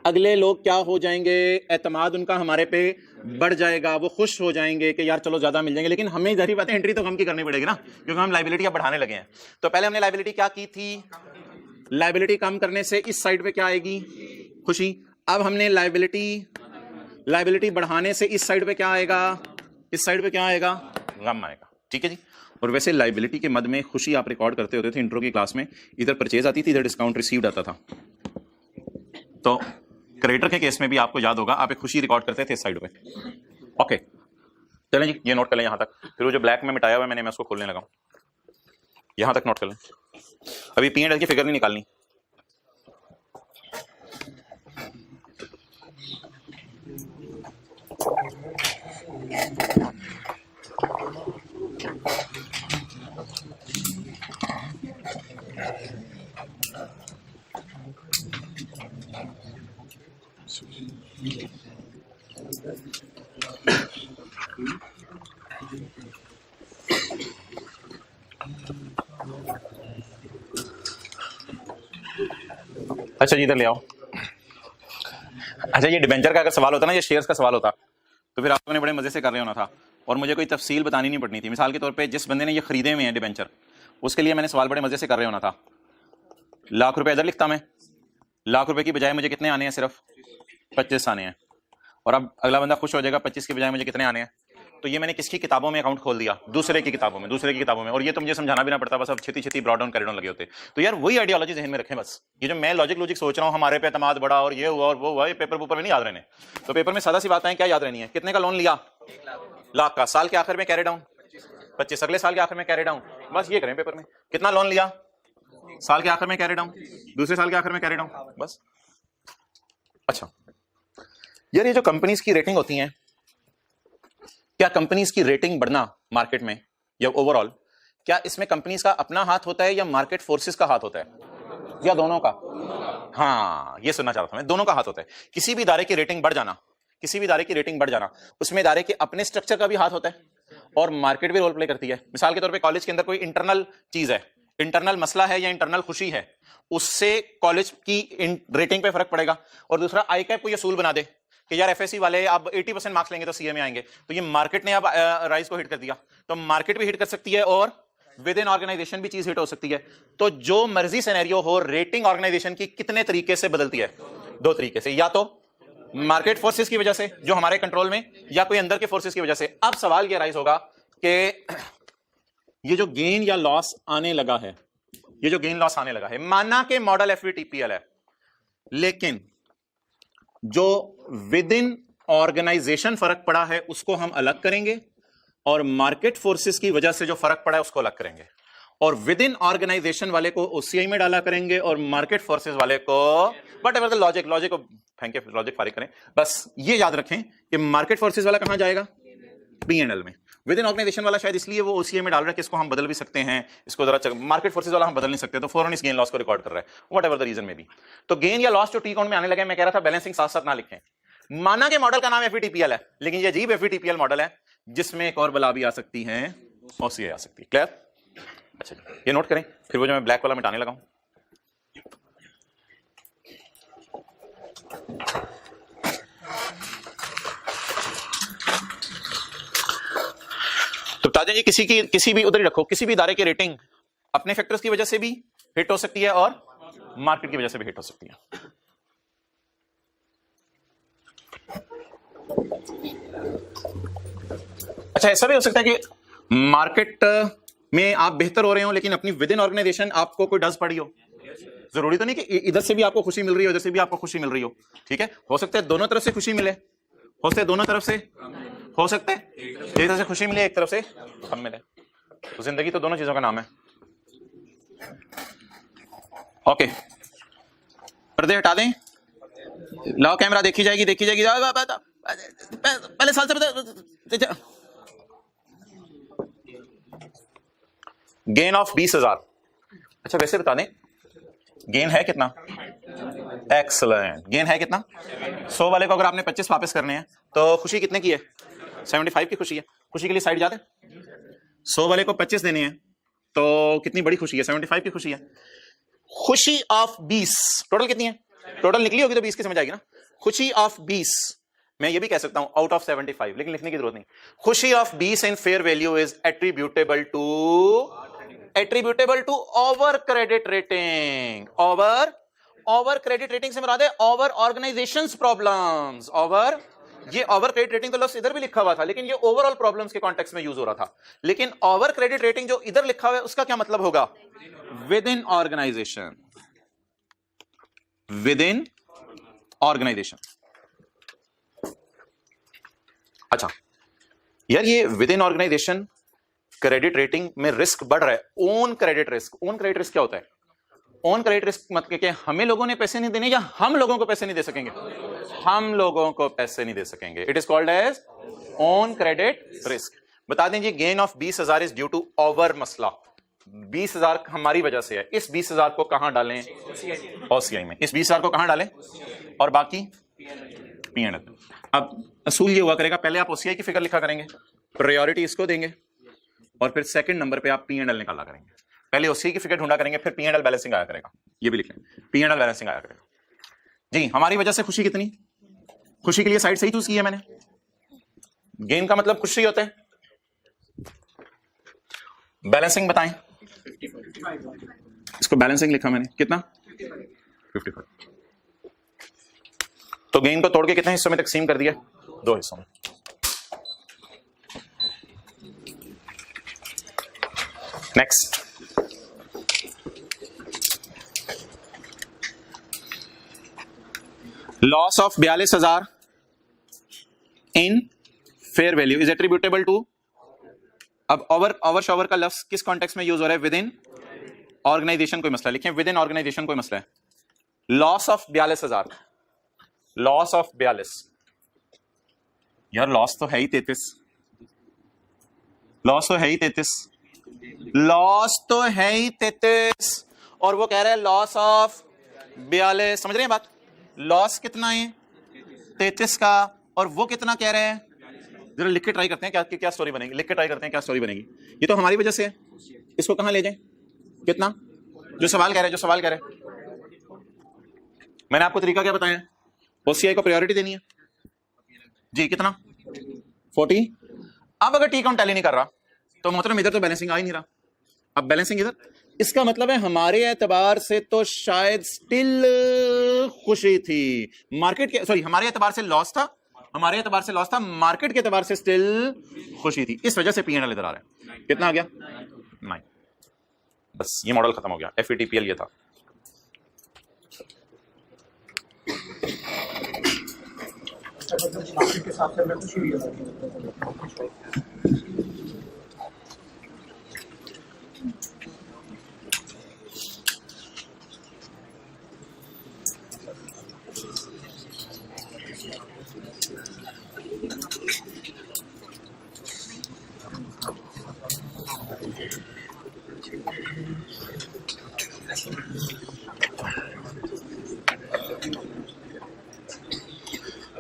अगले लोग क्या हो जाएंगे? एतमाद उनका हमारे पे बढ़ जाएगा, वो खुश हो जाएंगे कि यार चलो ज्यादा मिल जाएंगे। लेकिन हमें जाहिर बात है एंट्री तो कम की करनी पड़ेगी ना, क्योंकि हम लायबिलिटी अब बढ़ाने लगे हैं। तो पहले हमने लायबिलिटी क्या की थी? लायबिलिटी कम करने से इस साइड पे क्या आएगी? खुशी। अब हमने लायबिलिटी बढ़ाने से इस साइड पे क्या आएगा? इस साइड पे क्या आएगा? गम आएगा। ठीक है जी। और वैसे लायबिलिटी के मद में खुशी आप रिकॉर्ड करते होते थे इंट्रो की क्लास में, इधर परचेज आती थी, इधर डिस्काउंट रिसीव्ड आता था। तो क्रेडिटर के केस में भी आपको याद होगा आप एक खुशी रिकॉर्ड करते थे इस साइड पे। ओके चलें जी, ये नोट कर लें यहां तक। फिर वो जो ब्लैक में मिटाया हुआ मैंने, मैं उसको खोलने लगा, यहां तक नोट कर लें। अभी P&L की फिगर नहीं निकालनी। अच्छा जी इधर ले आओ। अच्छा ये डिबेंचर का अगर सवाल होता ना, ये शेयर्स का सवाल होता, तो फिर आप लोगों ने बड़े मजे से कर रहे होना था और मुझे कोई तफसील बतानी नहीं पड़नी थी। मिसाल के तौर पे जिस बंदे ने ये खरीदे हुए हैं डिबेंचर, उसके लिए मैंने सवाल बड़े मजे से कर रहे होना था। लाख रुपए इधर लिखता मैं, लाख रुपए की बजाय मुझे कितने आने हैं? सिर्फ 25 आने हैं। और अब अगला बंदा खुश हो जाएगा, 25 की बजाय मुझे कितने आने हैं? तो ये मैंने किसकी किताबों में अकाउंट खोल दिया? दूसरे की किताबों में, दूसरे की किताबों में। और ये तो मुझे समझाना भी ना पड़ता, बस अब छेती छेती ब्रॉड डाउन कॉरिडोर लगे होते। तो यार वही आइडियोलॉजी जहन में रखें बस। ये जो मैं लॉजिक सोच रहा हूँ, हमारे पे एतमाद बढ़ा और ये हुआ और वो हुआ, ये पेपर में नहीं याद रहने। तो पेपर में सादा सी बात है, क्या याद रहनी है? कितने का लोन लिया? लाख का। साल के आखिर में कैरी डाउन 25, अगले साल के आखिर में कैरी डाउन। बस ये करें पेपर में। कितना लोन लिया? साल के आखिर में कैरी डाउन, दूसरे साल के आखिर में कैरी डाउन, बस। अच्छा यार ये जो कंपनीज की रेटिंग होती हैं, क्या कंपनीज की रेटिंग बढ़ना मार्केट में या ओवरऑल, क्या इसमें कंपनीज का अपना हाथ होता है या मार्केट फोर्सेस का हाथ होता है, या दोनों का? हाँ ये सुनना चाहता था मैं, दोनों का हाथ होता है। किसी भी इदारे की रेटिंग बढ़ जाना, किसी भी इदारे की रेटिंग बढ़ जाना, उसमें इदारे के अपने स्ट्रक्चर का भी हाथ होता है और मार्केट भी रोल प्ले करती है। मिसाल के तौर पे कॉलेज के अंदर कोई इंटरनल चीज है, इंटरनल मसला है या इंटरनल खुशी है, उससे कॉलेज की रेटिंग पे फर्क पड़ेगा। और दूसरा आईकैप को ये असूल बना दे कि यार एफएससी वाले अब 80% मार्क्स लेंगे तो सीए में आएंगे, तो ये मार्केट ने अब राइज को हिट कर दिया, तो मार्केट भी हिट कर सकती है और विद इन ऑर्गेनाइजेशन भी चीज हिट हो सकती है। तो जो मर्जी सिनेरियो हो, रेटिंग ऑर्गेनाइजेशन की कितने तरीके से बदलती है? 2 तरीके से, या तो मार्केट फोर्सेस की वजह से जो हमारे कंट्रोल में, या कोई अंदर के फोर्सेस की वजह से। अब सवाल ये राइज होगा कि ये जो गेन या लॉस आने लगा है, ये जो गेन लॉस आने लगा है, माना के मॉडल एफवीटीपीएल है, लेकिन जो विद इन ऑर्गेनाइजेशन फर्क पड़ा है उसको हम अलग करेंगे और मार्केट फोर्सेस की वजह से जो फर्क पड़ा है उसको अलग करेंगे, और विद इन ऑर्गेनाइजेशन वाले को ओसीआई में डाला करेंगे और मार्केट फोर्सेस वाले को वट एवर द लॉजिक को फेंके, लॉजिक फारिग करें। बस ये याद रखें कि मार्केट फोर्सेस वाला कहां जाएगा? P&L में। विद इन ऑर्गेनाइजेशन वाला शायद इसलिए वो ओसीआई में डाल रहा है कि इसको हम बदल भी सकते हैं, इसको जरा मार्केट फोर्सेस वाला हम बदल नहीं सकते, तो फौरन इस गेन लॉस को रिकॉर्ड कर रहा है, वट एवर द रीजन में भी। तो गेन या लॉस जो टी अकाउंट में आने लगे, मैं कह रहा था बैलेंसिंग साथ साथ ना लिखें। माना के मॉडल का नाम एफवीटीपीएल है, लेकिन ये अजीब एफवीटीपीएल मॉडल है जिसमें एक और बला भी आ सकती है, ओसीआई आ सकती है। क्लियर? अच्छा ये नोट करें, फिर वो जो मैं ब्लैक वाला मिटाने लगा हूं। तो बता दें जी, किसी भी उधर ही रखो, किसी भी इदारे की रेटिंग अपने फैक्टर्स की वजह से भी हिट हो सकती है और मार्केट की वजह से भी हिट हो सकती है। अच्छा ऐसा भी हो सकता है कि मार्केट में आप बेहतर हो रहे हो लेकिन अपनी विद इन ऑर्गेनाइजेशन आपको कोई डज पड़ी हो। जरूरी तो नहीं कि इधर से भी आपको खुशी मिल रही हो, इधर से भी आपको खुशी मिल रही हो, ठीक है? हो सकता है दोनों तरफ से खुशी मिले, हो सकता है दोनों तरफ से, हो सकता है एक तरफ से खुशी मिले, एक तरफ से कम मिले। तो जिंदगी तो दोनों चीजों का नाम है। ओके पर्दे हटा दें, लाओ कैमरा, देखी जाएगी, देखी जाएगी। पहले साल से गेन ऑफ 20,000। अच्छा वैसे बता दें गेन है कितना? एक्सलेंट, गेन है कितना? 100 वाले को अगर आपने 25 वापस करने हैं तो खुशी कितने की है? 75 की खुशी है। खुशी के लिए साइड जाते, 100 वाले को 25 देने हैं तो कितनी बड़ी खुशी है? 75 की खुशी है। खुशी ऑफ 20 टोटल कितनी है? टोटल निकली होगी तो 20 की समझ आएगी ना। खुशी ऑफ 20, मैं ये भी कह सकता हूं आउट ऑफ 75, लेकिन लिखने की जरूरत नहीं। खुशी of 20 in fair value is attributable to over credit rating. Over credit rating से मुराद है ओवर ऑर्गेनाइजेशंस प्रॉब्लम्स। ओवर, ये ओवर क्रेडिट रेटिंग तो लफ्ज़ इधर भी लिखा हुआ था लेकिन ये ओवरऑल प्रॉब्लम्स के कॉन्टेक्स्ट में यूज हो रहा था। लेकिन ओवर क्रेडिट रेटिंग जो इधर लिखा हुआ है उसका क्या मतलब होगा? Within organization, within organization. अच्छा यार ये within organization credit rating में रिस्क बढ़ रहा है। Own credit risk, own credit risk क्या होता है? ओन क्रेडिट रिस्क मतलब कि हमें लोगों ने पैसे नहीं देने या हम लोगों को पैसे नहीं दे सकेंगे? हम लोगों को पैसे नहीं दे सकेंगे। It is called as own credit risk. बता दें जी gain of 20,000 is due to over मसला। 20,000 हमारी वजह से है। इस 20,000 को कहां डालें? ओसीआई में। इस 20,000 को कहां डालें? और बाकी पी एंड एल। अब असूल ये हुआ करेगा, पहले आप ओसीआई की फिगर लिखा करेंगे, प्रायोरिटी इसको देंगे, और फिर सेकंड नंबर पे आप पी एंड एल निकाला करेंगे। पहले ओसीआई की फिगर ढूंढा करेंगे, फिर पी एंड एल बैलेंसिंग आया करेगा। ये भी लिख लें, पी एंड एल बैलेंसिंग आया करेगा। जी, हमारी वजह से खुशी कितनी, खुशी के लिए साइड सही चूज की है मैंने। गेन का मतलब खुशी होता है। बैलेंसिंग बताएं, इसको बैलेंसिंग लिखा मैंने, कितना 55। तो गेन को तोड़ के कितने हिस्सों में तकसीम कर दिया, 2 हिस्सों में। Next, loss of 42,000 in fair value is attributable to. अब ओवर शॉवर का लफ्ज किस कॉन्टेक्स्ट में यूज हो रहा है, विद इन ऑर्गेनाइजेशन कोई मसला, लिखें विद इन ऑर्गेनाइजेशन कोई मसला है। लॉस ऑफ 42,000, लॉस ऑफ 42, यार लॉस तो है ही 33, लॉस तो है ही 33, लॉस तो है ही 33, और वो कह रहा है लॉस ऑफ 42। समझ रहे हैं बात, लॉस कितना है 33 का, और वो कितना कह रहे हैं। जरा लिख के ट्राई करते हैं क्या स्टोरी बनेगी, लिख के ट्राई करते हैं क्या स्टोरी बनेगी। ये तो हमारी वजह से है, इसको कहां ले जाएं, कितना, जो सवाल कह रहे हैं, जो सवाल कह रहे हैं। मैंने आपको तरीका क्या बताया, ओसीआई को प्रायोरिटी देनी है जी, कितना 40। अब अगर टी काउंट टैली नहीं कर रहा तो मतलब इधर तो बैलेंसिंग आ ही नहीं रहा, अब बैलेंसिंग इधर, इसका मतलब है हमारे एतबार से तो शायद स्टिल खुशी थी, मार्केट के, सॉरी हमारे एतबार से लॉस था, हमारे एतबार से लॉस था, मार्केट के एतबार से स्टिल खुशी थी, इस वजह से पी एंड एल इधर आ रहा है। कितना आ गया 9। बस ये मॉडल खत्म हो गया, FETPL ये था।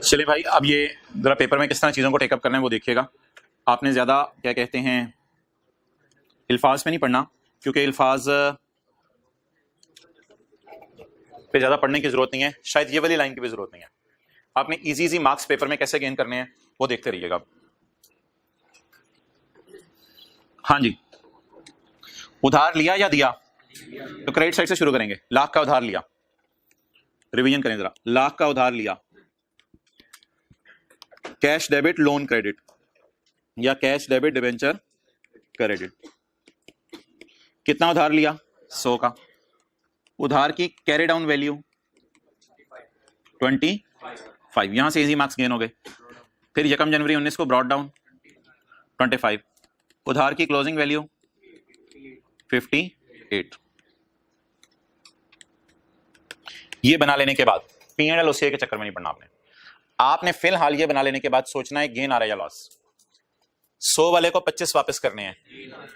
चलिए भाई, अब ये जरा पेपर में किस तरह चीजों को टेकअप करना है वो देखिएगा। आपने ज्यादा क्या कहते हैं अल्फाज में नहीं पढ़ना, क्योंकि अल्फाज पे ज्यादा पढ़ने की जरूरत नहीं है, शायद ये वाली लाइन की भी जरूरत नहीं है। आपने इजी इजी मार्क्स पेपर में कैसे गेन करने हैं वो देखते रहिएगा। हाँ जी, उधार लिया या दिया, तो क्रेडिट साइड से शुरू करेंगे। लाख का उधार लिया, रिवीजन करें जरा, लाख का उधार लिया, कैश डेबिट लोन क्रेडिट, या कैश डेबिट डिबेंचर क्रेडिट। कितना उधार लिया, 100 का। उधार की कैरी डाउन वैल्यू 25, यहां से इजी मार्क्स गेन हो गए। फिर 1 जनवरी 19 को ब्रॉड डाउन 25, उधार की क्लोजिंग वैल्यू 58। ये बना लेने के बाद P&L OCI के चक्कर में नहीं पड़ना आपने फिलहाल ये बना लेने के बाद सोचना है गेन आ रहा है या लॉस। 100 वाले को 25 वापस करने हैं,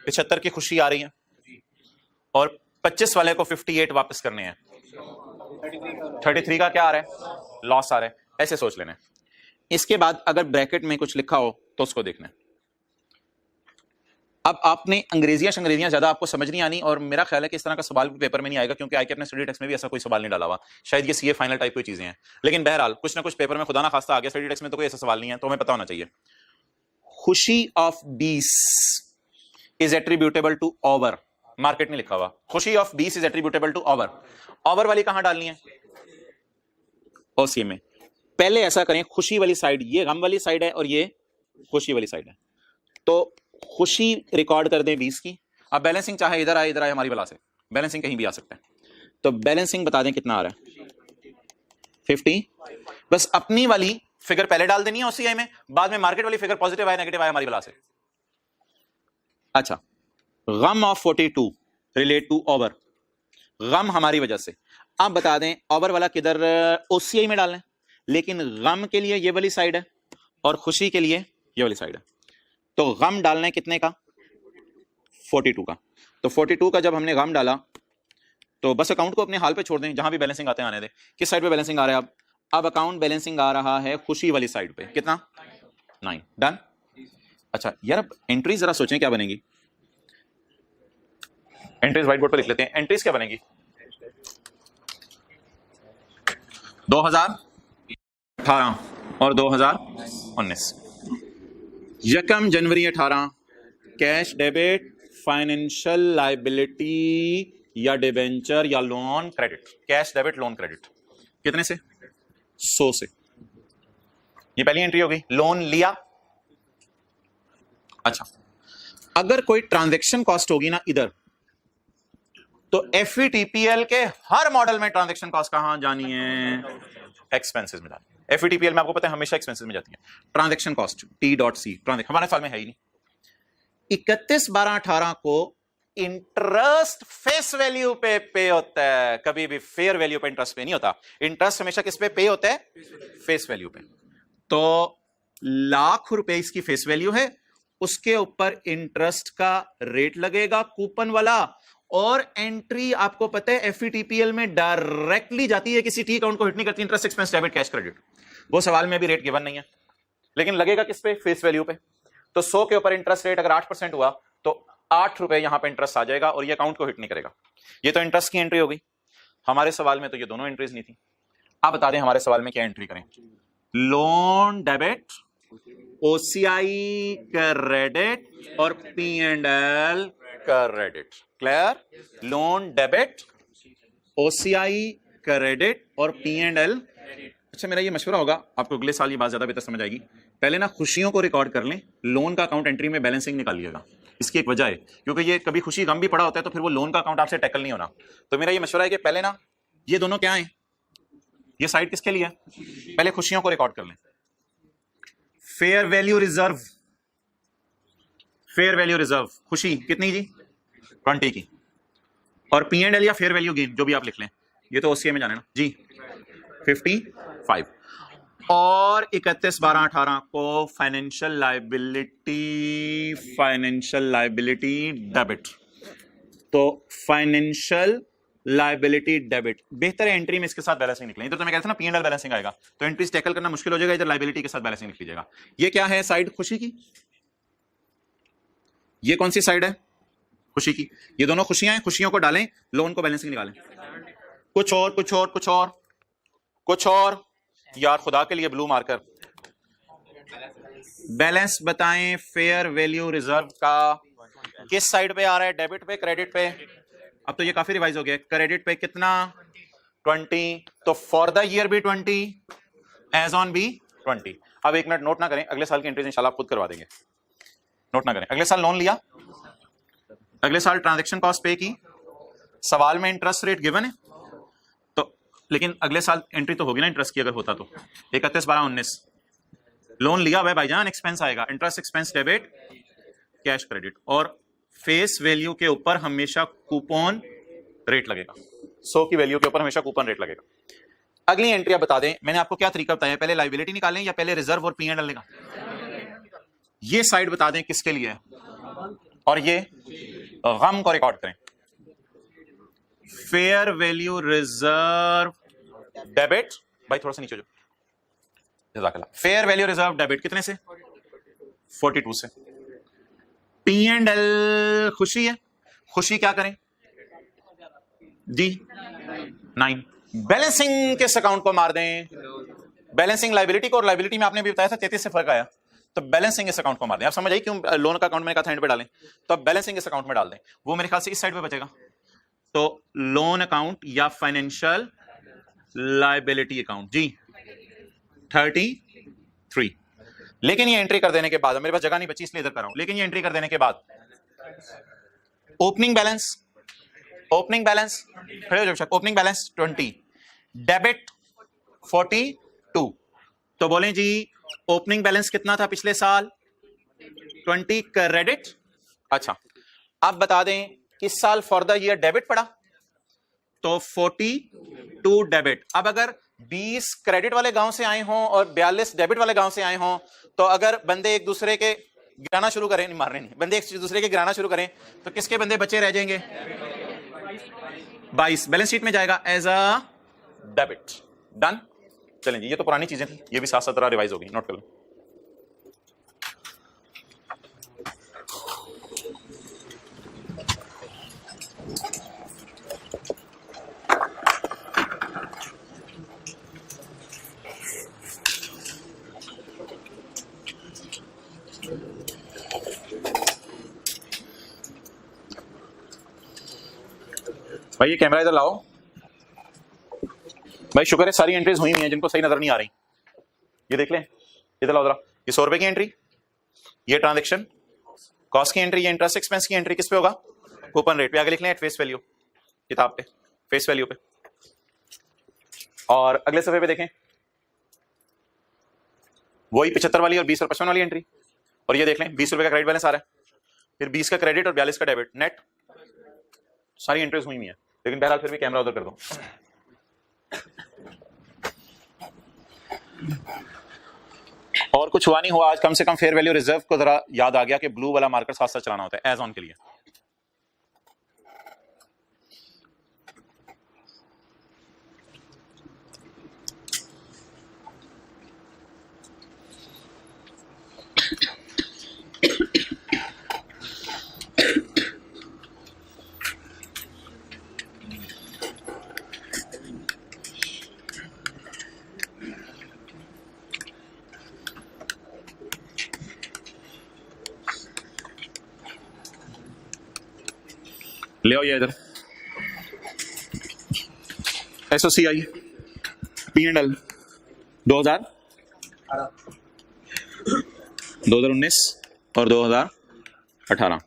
75 की खुशी आ रही है, और 25 वाले को 58 वापस करने हैं, 33 का क्या आ रहा है, लॉस आ रहा है। ऐसे सोच लेना है। इसके बाद अगर ब्रैकेट में कुछ लिखा हो तो उसको देखना है। अब आपने अंग्रेजियां ज्यादा आपको समझ नहीं आनी, और मेरा ख्याल है कि इस तरह का सवाल भी पेपर में नहीं आएगा, क्योंकि आईके अपने स्टडी टेक्स्ट में भी ऐसा कोई सवाल नहीं डाला हुआ। शायद ये सीए फाइनल टाइप की चीजें हैं, लेकिन बहरहाल कुछ ना कुछ पेपर में खुदा ना खास्ता आ गया, स्टडी टेक्स्ट में तो कोई ऐसा सवाल नहीं है, तो हमें पता होना चाहिए। खुशी of 20 is attributable to over, market नहीं लिखा हुआ, खुशी of 20 is attributable to over. Over वाली कहां डालनी है, ओसी में। पहले ऐसा करें, खुशी वाली साइड ये गम वाली साइड है और ये खुशी वाली साइड है, तो खुशी रिकॉर्ड कर दें 20 की। अब बैलेंसिंग चाहे इधर आए इधर आए, हमारी बला से बैलेंसिंग कहीं भी आ सकता है, तो बैलेंसिंग बता दें कितना आ रहा है 50। बस अपनी वाली फिगर पहले डाल देनी है ओसीआई में, बाद में मार्केट वाली फिगर पॉजिटिव आए नेगेटिव आए हमारी बला से। अच्छा, गम ऑफ 42 रिलेट टू ओवर, गम हमारी वजह से। अब बता दें ओवर वाला किधर, ओसीआई में डालना है, लेकिन गम के लिए ये वाली साइड है और खुशी के लिए ये वाली साइड है, तो गम डालना है कितने का, 42 का। तो 42 का जब हमने गम डाला तो बस अकाउंट को अपने हाल पे छोड़ दें, जहां भी बैलेंसिंग आते हैं आने दें। किस साइड पे बैलेंसिंग आ रहा है, अब अब अकाउंट बैलेंसिंग आ रहा है खुशी वाली साइड पे, कितना 9, डन। अच्छा यार अब एंट्रीज जरा सोचें क्या बनेगी, एंट्रीज व्हाइट बोर्ड पर लिख लेते हैं। एंट्रीज क्या बनेगी, 2018 और 2019। 1 जनवरी 18 कैश डेबिट, फाइनेंशियल लाइबिलिटी या डिबेंचर या loan credit, cash debit loan credit, कितने से 100 से। ये पहली एंट्री होगी, लोन लिया। अच्छा अगर कोई ट्रांजैक्शन कॉस्ट होगी ना इधर, तो एफईटीपीएल के हर मॉडल में ट्रांजैक्शन कॉस्ट कहां जानी है, एक्सपेंसेस में जानी है। एफईटीपीएल में आपको पता है हमेशा एक्सपेंसेस में जाती है ट्रांजैक्शन कॉस्ट, T.C ट्रांजैक्शन, हमारे साल में है ही नहीं। 31/12/18 को इंटरेस्ट फेस वैल्यू पे होता है, कभी भी फेयर वैल्यू पे इंटरेस्ट पे नहीं होता। इंटरेस्ट हमेशा किस पे होता है, फेस वैल्यू पे। तो ₹1,00,000 इसकी फेस वैल्यू है, उसके ऊपर इंटरेस्ट का रेट लगेगा कूपन वाला, और एंट्री आपको पता है एफईटीपीएल में डायरेक्टली जाती है, किसी टी अकाउंट को हिट नहीं करती, interest expense debit cash credit. वो सवाल में भी रेट गिवन नहीं है, लेकिन लगेगा किस पे, फेस वैल्यू पे। तो 100 के ऊपर इंटरेस्ट रेट अगर 8% हुआ तो ₹8 यहां पे इंटरेस्ट आ जाएगा, और ये अकाउंट को हिट नहीं करेगा। ये तो इंटरेस्ट की एंट्री होगी। हमारे सवाल में तो ये दोनों एंट्रीज नहीं थी। आप बता दें हमारे सवाल में क्या एंट्री करें, लोन डेबिट, ओसीआई क्रेडिट और P&L credit. Clear, loan debit, OCI credit और P&L। अच्छा मेरा ये मशवरा होगा, आपको अगले साल ये बात ज्यादा बेहतर समझ आएगी। पहले ना खुशियों को रिकॉर्ड कर लें, लोन का अकाउंट एंट्री में बैलेंसिंग निकालिएगा। इसकी एक वजह है, क्योंकि ये कभी खुशी गम भी पड़ा होता है तो फिर वो लोन का अकाउंट आपसे टैकल नहीं होना। तो मेरा ये मशवरा है कि पहले ना ये दोनों क्या है, ये साइड किसके लिए है, पहले खुशियों को रिकॉर्ड कर लें। Fair value reserve, fair value reserve खुशी कितनी जी, 20 की, और P&L या फेयर वैल्यू गेन जो भी आप लिख लें, ये तो OCI में जाने ना जी, 55। और 31/12/18 को फाइनेंशियल लाइबिलिटी डेबिट। तो फाइनेंशियल लाइबिलिटी डेबिट बेहतर है एंट्री में इसके साथ बैलेंसिंग निकले। इधर तो मैं कहता था ना P&L बैलेंसिंग आएगा, तो एंट्रीज टैकल करना मुश्किल हो जाएगा, इधर लाइबिलिटी के साथ बैलेंसिंग लिख लीजिएगा। ये क्या है साइड, खुशी की। ये कौन सी साइड है, खुशी की। ये दोनों खुशियां हैं, खुशियों को डालें, लोन को बैलेंसिंग निकालें। कुछ और कुछ और कुछ और कुछ और, यार खुदा के लिए ब्लू मार्कर, बैलेंस बताएं फेयर वैल्यू रिजर्व का किस साइड पे आ रहा है, डेबिट पे क्रेडिट पे। अब तो ये काफी रिवाइज हो गया, क्रेडिट पे कितना 20, तो फॉर द ईयर भी 20, एज ऑन भी 20। अब एक मिनट नोट ना करें, अगले साल की एंट्रीज इंशाल्लाह आप खुद करवा देंगे, नोट ना करें। अगले साल लोन लिया, अगले साल ट्रांजैक्शन कॉस्ट पे की, सवाल में इंटरेस्ट रेट गिवन है, तो लेकिन अगले साल एंट्री तो होगी ना इंटरेस्ट की, अगर होता तो 31/12/19 लोन लिया हुआ भाईजान, एक्सपेंस आएगा, interest expense debit cash credit, और फेस वैल्यू के ऊपर हमेशा कूपन रेट लगेगा, 100 की वैल्यू के ऊपर हमेशा कूपन रेट लगेगा। अगली एंट्री आप बता दें, मैंने आपको क्या तरीका बताया, पहले लाइबिलिटी निकालें या पहले रिजर्व और P&L लेगा। ये साइड बता दें किसके लिए है, और ये गम को रिकॉर्ड करें, फेयर वैल्यू रिजर्व डेबिट। भाई थोड़ा सा नीचे जो, जज़ाकल्लाह। फेयर वैल्यू रिजर्व डेबिट कितने से, 42 से। P&L खुशी है, खुशी क्या करें जी, 9। बैलेंसिंग किस अकाउंट को मार दें, बैलेंसिंग लाइबिलिटी को, और लाइबिलिटी में आपने भी बताया था 33 से फर्क आया, तो बैलेंसिंग इस अकाउंट को मार दें। आप समझ आई क्यों लोन का अकाउंट मैंने कहा था एंड पे डालें, तो अब बैलेंसिंग इस अकाउंट में डाल दें, वो मेरे ख्याल से इस साइड पे बचेगा। तो लोन अकाउंट या फाइनेंशियल लाइबिलिटी अकाउंट जी 33। लेकिन ये एंट्री कर देने के बाद, मेरे पास जगह नहीं बची इसलिए इधर कर रहा हूं, लेकिन ये एंट्री कर देने के बाद ओपनिंग बैलेंस, ओपनिंग बैलेंस खड़े हो जाओ, ओपनिंग बैलेंस 20, डेबिट 42। तो बोलें जी ओपनिंग बैलेंस कितना था पिछले साल, 20 क्रेडिट। अच्छा अब बता दें किस साल फॉर द ईयर डेबिट पड़ा, तो 42 डेबिट। अब अगर 20 क्रेडिट वाले गांव से आए हों और 42 डेबिट वाले गांव से आए हों, तो अगर बंदे एक दूसरे के गिराना शुरू करें, नहीं मारने नहीं, बंदे एक दूसरे के गिराना शुरू करें, तो किसके बंदे बचे रह जाएंगे, 22 बैलेंस शीट में जाएगा एज अ डेबिट। डन। चलें जी, ये तो पुरानी चीजें थी, ये भी साथ साथ तरह रिवाइज होगी, नोट कर लो। भाई ये कैमरा इधर लाओ। भाई शुक्र है सारी एंट्रीज हुई हुई हैं, जिनको सही नजर नहीं आ रही ये देख लें, इधर लाओ जरा। ये 100 रुपए की एंट्री, ये ट्रांजैक्शन कॉस्ट की एंट्री, ये इंटरेस्ट एक्सपेंस की एंट्री किस पे होगा? कूपन रेट पे। आगे लिख लें एट फेस वैल्यू, किताब पे फेस वैल्यू पे। और अगले सफे पे देखें वही 75 वाली और 20 और 55 वाली एंट्री, और ये देख लें 20 रुपए का क्रेडिट बैलेंस आ रहा है, फिर 20 का क्रेडिट और 42 का डेबिट, नेट सारी एंट्रीज हुई हुई है। लेकिन बहरहाल फिर भी कैमरा उधर कर दो। और कुछ हुआ नहीं हुआ आज, कम से कम फेयर वैल्यू रिजर्व को जरा याद आ गया कि ब्लू वाला मार्कर साथ साथ चलाना होता है एज ऑन के लिए। ले आओ ये इधर, SOCI P&L 2019 और 2018।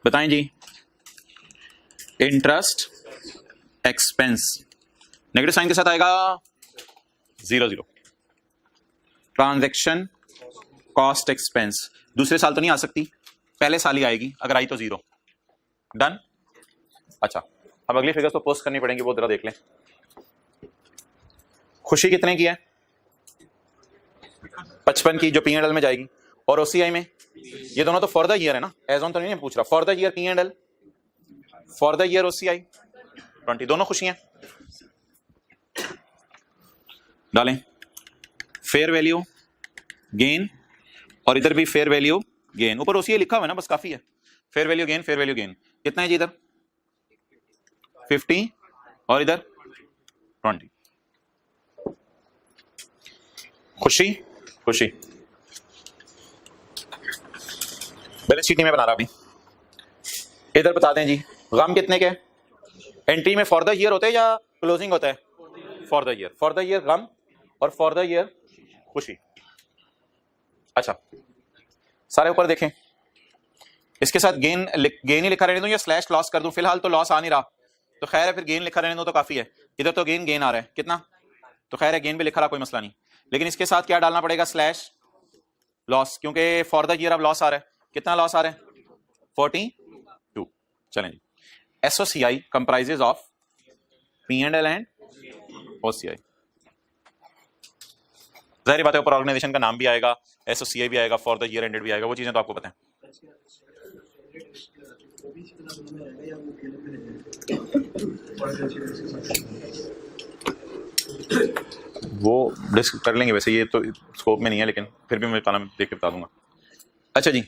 बताएं जी। इंटरेस्ट एक्सपेंस नेगेटिव साइन के साथ आएगा 0 ट्रांजैक्शन कॉस्ट एक्सपेंस दूसरे साल तो नहीं आ सकती, पहले साल ही आएगी, अगर आई तो 0। डन। अच्छा अब अगली फिगर्स तो पोस्ट करनी पड़ेंगी, वो जरा देख लें। खुशी कितने की है? 55 की, जो P&L में जाएगी। और OCI में ये दोनों तो फॉर द ईयर है ना, एज ऑन तो नहीं पूछ रहा, for the year P&L, for the year OCI 20, दोनों खुशियां डालें। फेयर वैल्यू गेन और इधर भी फेयर वैल्यू गेन, ऊपर OCI लिखा हुआ है ना, बस काफी है। Fair value gain, fair value gain कितना है जी? इधर 50 और इधर 20। खुशी खुशी। बैलेंस शीट नहीं मैं बना रहा अभी, इधर बता दें जी। गम कितने के? एंट्री में फॉर द ईयर होता है या क्लोजिंग होता है? For the year. For the year गम और फॉर द ईयर खुशी। अच्छा सारे ऊपर देखें, इसके साथ गेन ही लिखा रहने दूं या स्लैश लॉस कर दूं? फिलहाल तो लॉस आ नहीं रहा, तो खैर है, फिर गेन लिखा रहने दो तो काफी है। इधर तो गेन आ रहा है कितना, तो खैर है, गेन भी लिखा रहा, कोई मसला नहीं। लेकिन इसके साथ क्या डालना पड़ेगा? स्लैश लॉस, क्योंकि फॉर द ईयर अब लॉस आ रहा है। कितना लॉस आ रहा है? 42। चलें जी। SOCI comprises of P&L and OCI। जाहिर बात है ऊपर ऑर्गेनाइजेशन का नाम भी आएगा, SOCI भी आएगा, फॉर द ईयर एंडेड भी आएगा, वो चीजें तो आपको पता है। वो डिस्क कर लेंगे, वैसे ये तो स्कोप में नहीं है, लेकिन फिर भी मैं कॉलम देख के बता दूंगा। अच्छा जी,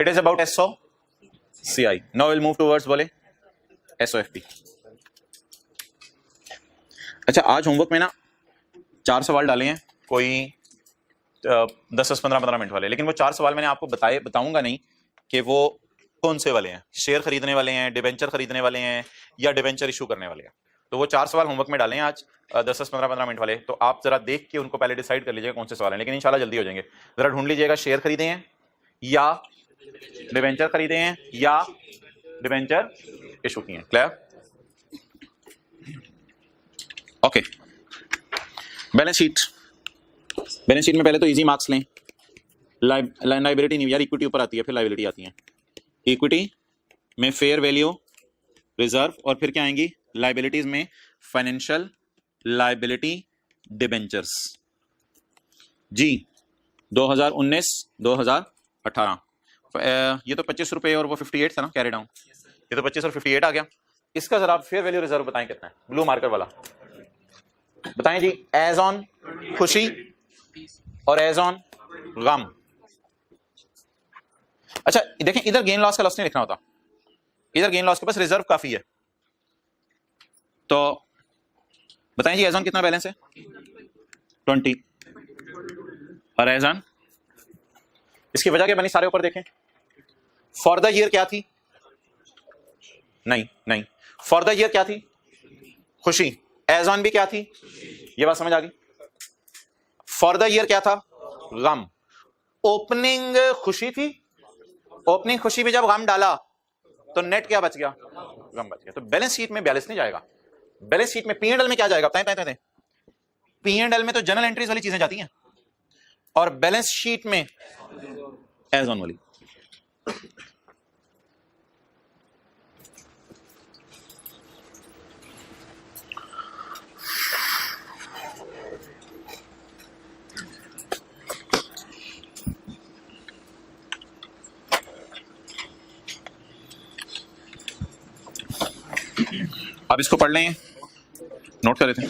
it is about SOCI। Now will move towards बोले SOFP। अच्छा आज होमवर्क में ना 4 सवाल डाले हैं, कोई 10-15 मिनट वाले, लेकिन वो 4 सवाल मैंने आपको बताऊंगा नहीं कि वो कौन से वाले हैं। शेयर खरीदने वाले हैं, डिवेंचर खरीदने वाले हैं, या डिवेंचर इशू करने वाले हैं। तो वो 4 सवाल होमवर्क में डाले हैं आज 10-15 मिनट वाले। तो आप जरा देख के उनको पहले डिसाइड कर लीजिएगा कौन से सवाल हैं, लेकिन इंशाल्लाह जल्दी हो जाएंगे। जरा ढूंढ लीजिएगा, शेयर खरीदे हैं या डिवेंचर खरीदे हैं या डिवेंचर इशू किए हैं। क्लियर? ओके। बैलेंस शीट में पहले तो इजी मार्क्स लें। लायबिलिटी नहीं यार, इक्विटी ऊपर आती है, फिर लायबिलिटी आती है। इक्विटी में फेयर वैल्यू रिजर्व, और फिर क्या आएंगी? लायबिलिटीज में फाइनेंशियल लायबिलिटी डिबेंचर्स जी 2019-2018। ये तो 25 रुपए और वो 58 था ना, कैरी डाउन। ये तो 25 और 58 आ गया। इसका जरा फेयर वैल्यू रिजर्व बताएं कितना है, ब्लू मार्कर वाला बताएं जी। एज ऑन खुशी और एज ऑन गम। अच्छा देखें, इधर गेन लॉस का लफ्ज नहीं लिखना होता, इधर गेन लॉस के पास रिजर्व काफी है। तो बताएं जी एज ऑन कितना बैलेंस है? 20। और एज ऑन, इसकी वजह क्या बनी? सारे ऊपर देखें। फॉर द ईयर क्या थी? नहीं, फॉर द ईयर क्या थी? खुशी। एज ऑन भी क्या थी? ये बात समझ आ गई। फॉर द ईयर क्या था? गम। ओपनिंग खुशी थी, ओपनिंग खुशी भी जब गम डाला तो नेट क्या बच गया? गम बच गया। तो बैलेंस शीट में बैलेंस नहीं जाएगा, बैलेंस शीट में P&L में क्या जाएगा? बताएं। P&L में तो जनरल एंट्रीज वाली चीजें जाती हैं और बैलेंस शीट में एज ऑन वाली। अब इसको पढ़ लें, नोट कर लेते हैं।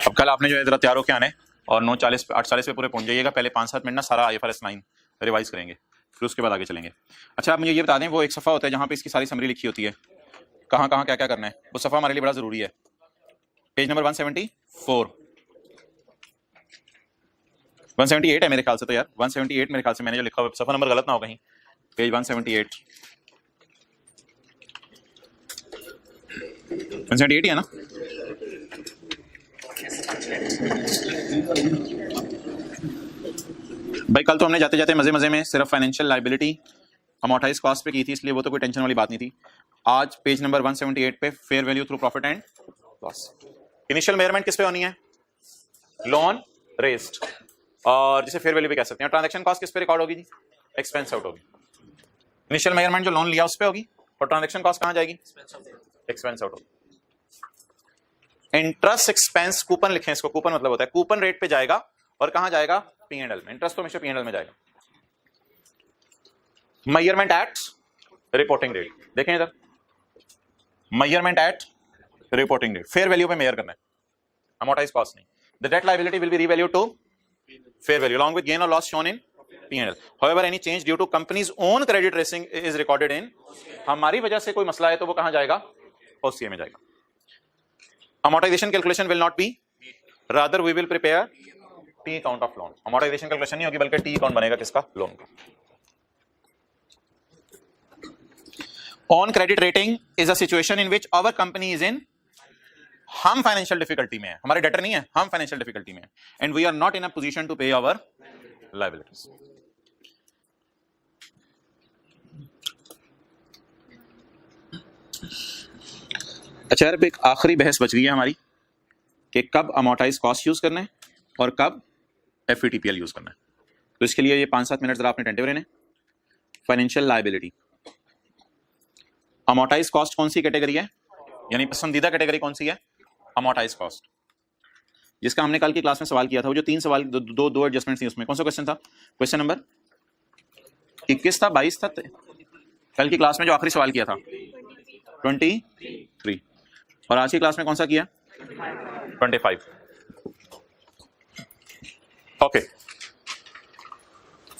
अब कल आपने जो है जरा तैयार होकर आने और 9:40 पे 8:40 पे पूरे पहुंच जाइएगा। पहले 5-7 मिनट ना सारा IFRS 9 रिवाइज करेंगे, फिर उसके बाद आगे चलेंगे। अच्छा आप मुझे ये बता दें, वो एक सफ़ा होता है जहां पे इसकी सारी समरी लिखी होती है, कहाँ कहाँ क्या क्या करना है, वो सफ़ा हमारे लिए बड़ा ज़रूरी है। पेज नंबर 174, 178 है मेरे ख्याल से, तो यार 178 मेरे ख्याल से मैंने जो लिखा हुआ, सफ़ा नंबर गलत ना हो कहीं। पेज 178 ही है ना? भाई कल तो हमने जाते जाते मजे में सिर्फ फाइनेंशियल लायबिलिटी अमोर्टाइज कॉस्ट पे की थी, इसलिए वो तो कोई टेंशन वाली बात नहीं थी। आज पेज नंबर 178 पे fair value through profit and loss. Initial measurement किस पे होनी है? लोन रेज्ड, और जिसे फेयर वैल्यू भी कह सकते हैं। ट्रांजैक्शन कॉस्ट किस पे रिकॉर्ड होगी जी? एक्सपेंस आउट होगी। इनिशियल मेजरमेंट जो लोन लिया उस पे होगी, और ट्रांजैक्शन कॉस्ट कहां जाएगी? एक्सपेंस आउट होगी। इंटरेस्ट एक्सपेंस कूपन लिखें इसको, कूपन मतलब होता है कूपन रेट पे जाएगा, और कहां जाएगा? P&L में। इंटरेस्ट तो हमेशा P&L में जाएगा। मेजरमेंट एट रिपोर्टिंग डेट, देखें इधर, measurement at reporting date, fair value पे मेजर करना है, अमोर्टाइज कॉस्ट नहीं। The debt liability will be revalued to fair value along with gain or loss shown in P&L. However, any change due to company's own credit rating is recorded in, हमारी वजह से कोई मसला है तो वो कहां जाएगा? OCA में जाएगा। Amortization calculation will not be, rather we will prepare T account of loan. Amortization calculation नहीं होगी बल्कि T account बनेगा किसका? लोन का। On credit rating is a situation in which our company is in, हम financial difficulty में है, हमारे डेटर नहीं है, हम फाइनेंशियल डिफिकल्टी में है, and we are not in a position to pay our liabilities. अच्छा यार, एक आखिरी बहस बच गई है हमारी कि कब अमोर्टाइज कॉस्ट यूज करना है और कब FVTPL यूज करना है। तो इसके लिए ये 5-7 मिनट जरा आपने टेंटिव रहने। फाइनेंशियल लायबिलिटी, अमोर्टाइज कॉस्ट कौन सी कैटेगरी है, यानी पसंदीदा कैटेगरी कौन सी है? अमोर्टाइज कॉस्ट, जिसका हमने कल की क्लास में सवाल किया था। वो जो 3 सवाल, दो एडजस्टमेंट थी, उसमें कौन सा क्वेश्चन था? क्वेश्चन नंबर 21 था, 22 था। कल की क्लास में जो आखिरी सवाल किया था 23, और आज की क्लास में कौन सा किया? 25। ओके,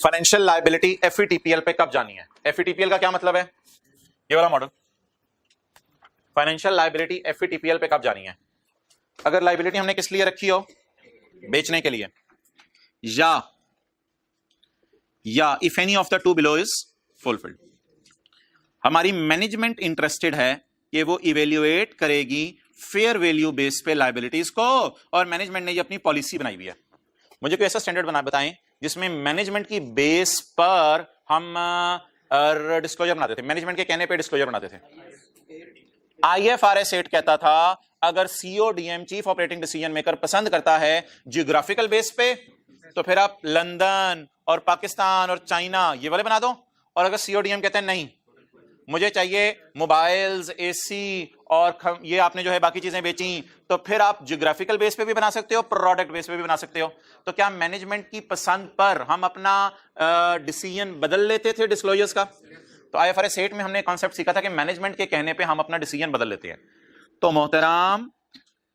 फाइनेंशियल लायबिलिटी FVTPL पे कब जानी है? FVTPL का क्या मतलब है? ये वाला मॉडल। फाइनेंशियल लायबिलिटी FVTPL पे कब जानी है? अगर लायबिलिटी हमने किस लिए रखी हो? बेचने के लिए, या if any of the two below is fulfilled. हमारी मैनेजमेंट इंटरेस्टेड है कि वो इवेल्युएट करेगी फेयर वैल्यू बेस पे लायबिलिटीज को, और मैनेजमेंट ने ये अपनी पॉलिसी बनाई हुई है। मुझे कोई ऐसा स्टैंडर्ड बताएं जिसमें मैनेजमेंट की बेस पर हम डिस्क्लोजर बनाते थे, मैनेजमेंट के कहने पे डिस्क्लोजर बनाते थे। IFRS 8 कहता था अगर CODM chief operating decision maker पसंद करता है जियोग्राफिकल बेस पे, तो फिर आप लंदन और पाकिस्तान और चाइना ये वाले बना दो, और अगर CODM कहते हैं नहीं, मुझे चाहिए मोबाइल्स, एसी और ये आपने जो है बाकी चीजें बेची, तो फिर आप ज्योग्राफिकल बेस पे भी बना सकते हो, प्रोडक्ट बेस पे भी बना सकते हो। तो क्या मैनेजमेंट की पसंद पर हम अपना डिसीजन बदल लेते थे डिस्क्लोजर्स का? तो IFRS 8 में हमने कॉन्सेप्ट सीखा था कि मैनेजमेंट के कहने पे हम अपना डिसीजन बदल लेते हैं। तो मोहतराम,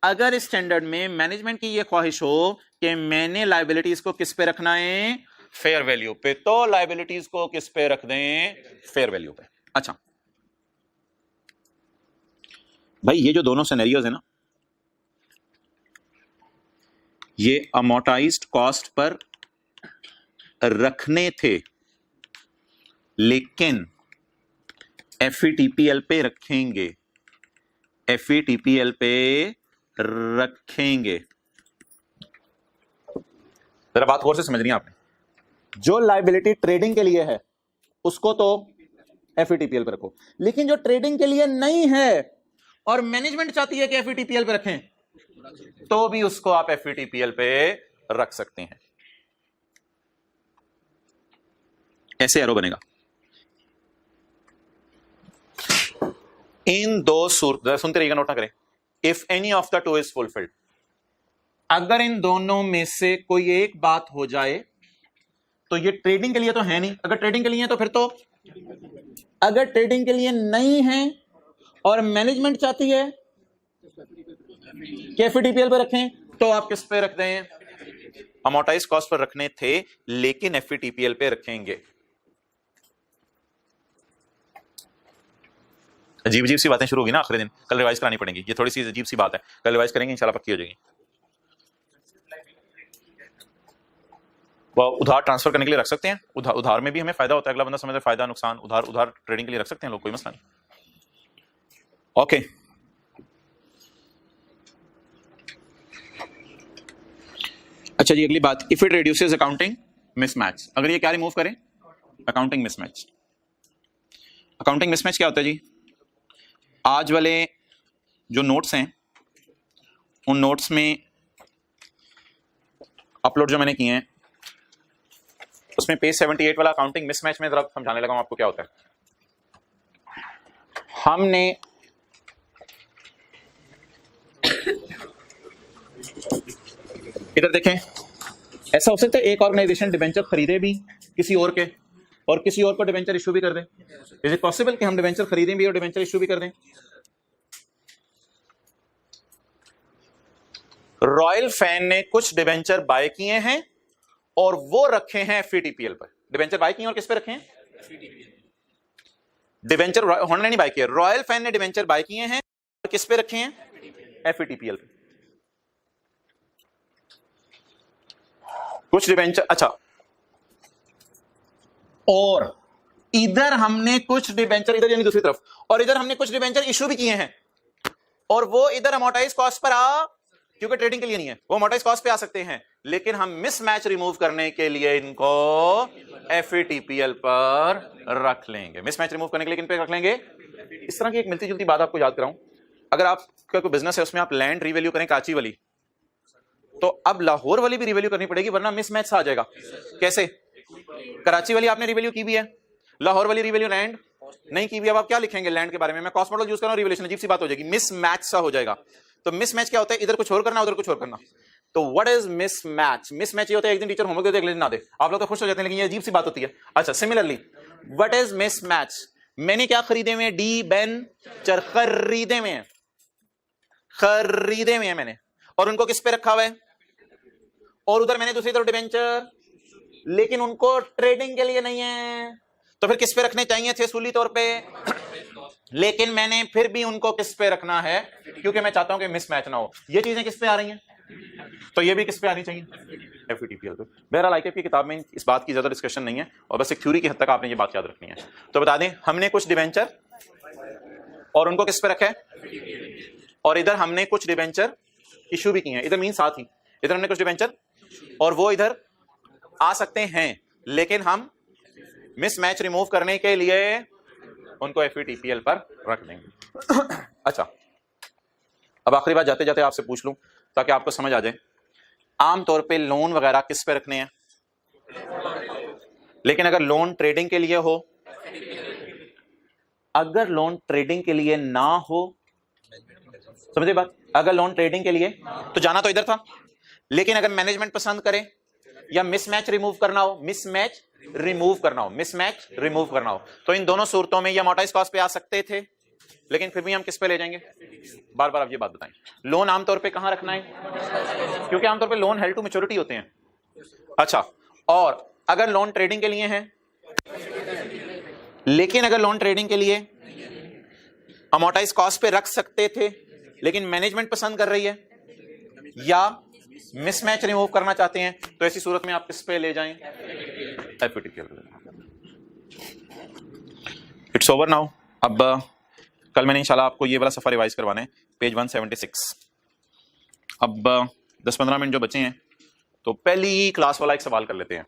अगर स्टैंडर्ड में मैनेजमेंट की यह ख्वाहिश हो कि मैंने लायबिलिटीज को किस पे रखना है, फेयर वैल्यू पे, तो लायबिलिटीज को किस पे रख दें, फेयर वैल्यू पे। अच्छा भाई, ये जो दोनों सिनेरियोज है ना, ये अमोर्टाइज्ड कॉस्ट पर रखने थे, लेकिन FVTPL पे रखेंगे, FVTPL पे रखेंगे। जरा बात गौर से समझनी है आपने। जो लायबिलिटी ट्रेडिंग के लिए है उसको तो FVTPL पे रखो, लेकिन जो ट्रेडिंग के लिए नहीं है और मैनेजमेंट चाहती है कि FVTPL पे रखें, तो भी उसको आप FVTPL पे रख सकते हैं। ऐसे एरो बनेगा। इन दो सूरत, सुनते रहिएगा, नोट ना करें। If any of the two is fulfilled, अगर इन दोनों में से कोई एक बात हो जाए, तो ये ट्रेडिंग के लिए तो है नहीं। अगर ट्रेडिंग के लिए है तो फिर तो, अगर ट्रेडिंग के लिए नहीं है और मैनेजमेंट चाहती है कि FVTPL पे रखें, तो आप किस पे रख दें? अमोर्टाइज कॉस्ट पर रखने थे, लेकिन FVTPL पे रखेंगे। अजीब अजीब सी बातें शुरू होगी ना आखिरी दिन, कल रिवाइज करानी पड़ेंगी। ये थोड़ी सी अजीब सी बात है, कल रिवाइज करेंगे, इंशाल्लाह पक्की हो जाएगी। वो उधार ट्रांसफर करने के लिए रख सकते हैं, उधार में भी हमें फायदा होता है, अगला बंदा समझे फायदा नुकसान, उधार ट्रेडिंग के लिए रख सकते हैं लोग, कोई मसला नहीं। ओके, अच्छा जी, अगली बात, if it reduces accounting mismatch. अगर ये क्या रिमूव करें? Accounting mismatch. अकाउंटिंग मिसमैच क्या होता है जी? आज वाले जो नोट्स हैं, उन नोट्स में अपलोड जो मैंने किए हैं, उसमें पेज 78 वाला अकाउंटिंग मिसमैच में जरा समझाने लगा हूं आपको क्या होता है। हमने इधर देखें, ऐसा हो सकता है एक ऑर्गेनाइजेशन डिबेंचर खरीदे भी किसी और के, और किसी और को डिबेंचर इशू भी कर दें। इज इट पॉसिबल कि हम डिबेंचर खरीदें भी और डिबेंचर इशू भी कर दें? रॉयल फैन ने कुछ डिबेंचर बाय किए हैं और वो रखे हैं FVTPL पर। डिबेंचर बाय किए और किस पे रखे हैं? डिबेंचर होने नहीं बाय किए, रॉयल फैन ने डिबेंचर बाय किए हैं और किस पे रखे हैं? FVTPL पे। कुछ डिबेंचर, अच्छा, और इधर हमने कुछ डिबेंचर, इधर यानी दूसरी तरफ, और इधर हमने कुछ डिबेंचर इशू भी किए हैं, और वो इधर अमोर्टाइज कॉस्ट पर क्योंकि ट्रेडिंग के लिए नहीं है, वो अमोर्टाइज कॉस्ट पे आ सकते हैं, लेकिन हम मिसमैच रिमूव करने के लिए इनको FVTPL पर रख लेंगे। मिसमैच रिमूव करने के लिए किन पे रख लेंगे? इस तरह की एक मिलती जुलती बात आपको याद कराऊं। अगर आपका कोई बिजनेस है, उसमें आप लैंड रिवैल्यू करें कराची वाली, तो अब लाहौर वाली भी रिवैल्यू करनी पड़ेगी, वरना मिसमैच सा आ जाएगा। कैसे? कराची वाली आपने रिवैल्यू की भी है, लाहौर वाली रिवैल्यू लैंड नहीं की भी। अब आप क्या लिखेंगे लैंड के बारे में? मैं कॉस्ट मॉडल यूज कर रहा हूं, रिवैल्यूएशन, अजीब सी बात हो जाएगी, मिसमैच सा हो जाएगा। तो मिसमैच क्या होता है? इधर कुछ और करना, उधर कुछ और करना। तो व्हाट इज मिसमैच? मिसमैच ये होता है एक दिन टीचर होमवर्क देते, अगले दिन ना दे। आप लोग तो खुश हो जाते हैं, लेकिन ये अजीब सी बात होती है। अच्छा, सिमिलरली व्हाट इज मिसमैच? मैंने क्या खरीदे हुए? डिबेंचर खरीदे हुए हैं, खरीदे हुए हैं मैंने, और उनको किस पे रखा हुआ है? और उधर मैंने दूसरी तरफ डिबेंचर, लेकिन उनको ट्रेडिंग के लिए नहीं है, तो फिर किस पे रखने चाहिए थे सूली तौर पे? लेकिन मैंने फिर भी उनको किस पे रखना है? क्योंकि मैं चाहता हूं कि मिसमैच ना हो। ये चीजें किस पे आ रही हैं? तो ये भी किस पे आनी चाहिए? FVTPL पे। बहरहाल ICAP की किताब में इस बात की ज्यादा डिस्कशन नहीं है, और बस एक थ्योरी की हद तक आपने ये बात याद रखनी है। तो बता दें, हमने कुछ डिबेंचर और उनको किस पे रखा है, और इधर हमने कुछ डिबेंचर इशू भी किए हैं। इधर मीन साथ ही, इधर हमने कुछ डिबेंचर और वो इधर आ सकते हैं, लेकिन हम मिसमैच रिमूव करने के लिए उनको FVTPL पर रख देंगे। अच्छा, अब आखिरी बात जाते जाते आपसे पूछ लूं ताकि आपको समझ आ जाए। आमतौर पे लोन वगैरह किस पे रखने हैं? लेकिन अगर लोन ट्रेडिंग के लिए हो अगर लोन ट्रेडिंग के लिए ना हो, समझे बात, अगर लोन ट्रेडिंग के लिए तो जाना तो इधर था, लेकिन अगर मैनेजमेंट पसंद करे या मिसमैच रिमूव करना हो, मिसमैच रिमूव करना हो, मिसमैच रिमूव करना हो, तो इन दोनों सूरतों में ये अमोर्टाइज्ड कॉस्ट पे आ सकते थे, लेकिन फिर भी हम किस पे ले जाएंगे? बार बार आप ये बात बताएं, लोन आमतौर पे कहां रखना है? क्योंकि आमतौर पे लोन हेल्ड टू मैच्योरिटी होते हैं। अच्छा, और अगर लोन ट्रेडिंग के लिए है, लेकिन अगर लोन ट्रेडिंग के लिए अमोर्टाइज्ड कॉस्ट पे रख सकते थे, लेकिन मैनेजमेंट पसंद कर रही है या मिसमैच रिमूव करना चाहते हैं, तो ऐसी सूरत में आप किस पे ले जाएं? एफिटी के। It's over now. अब कल मैंने इंशाल्लाह आपको ये वाला सफा रिवाइज करवाना है, पेज 176। अब 10-15 मिनट जो बचे हैं, तो पहली क्लास वाला एक सवाल कर लेते हैं।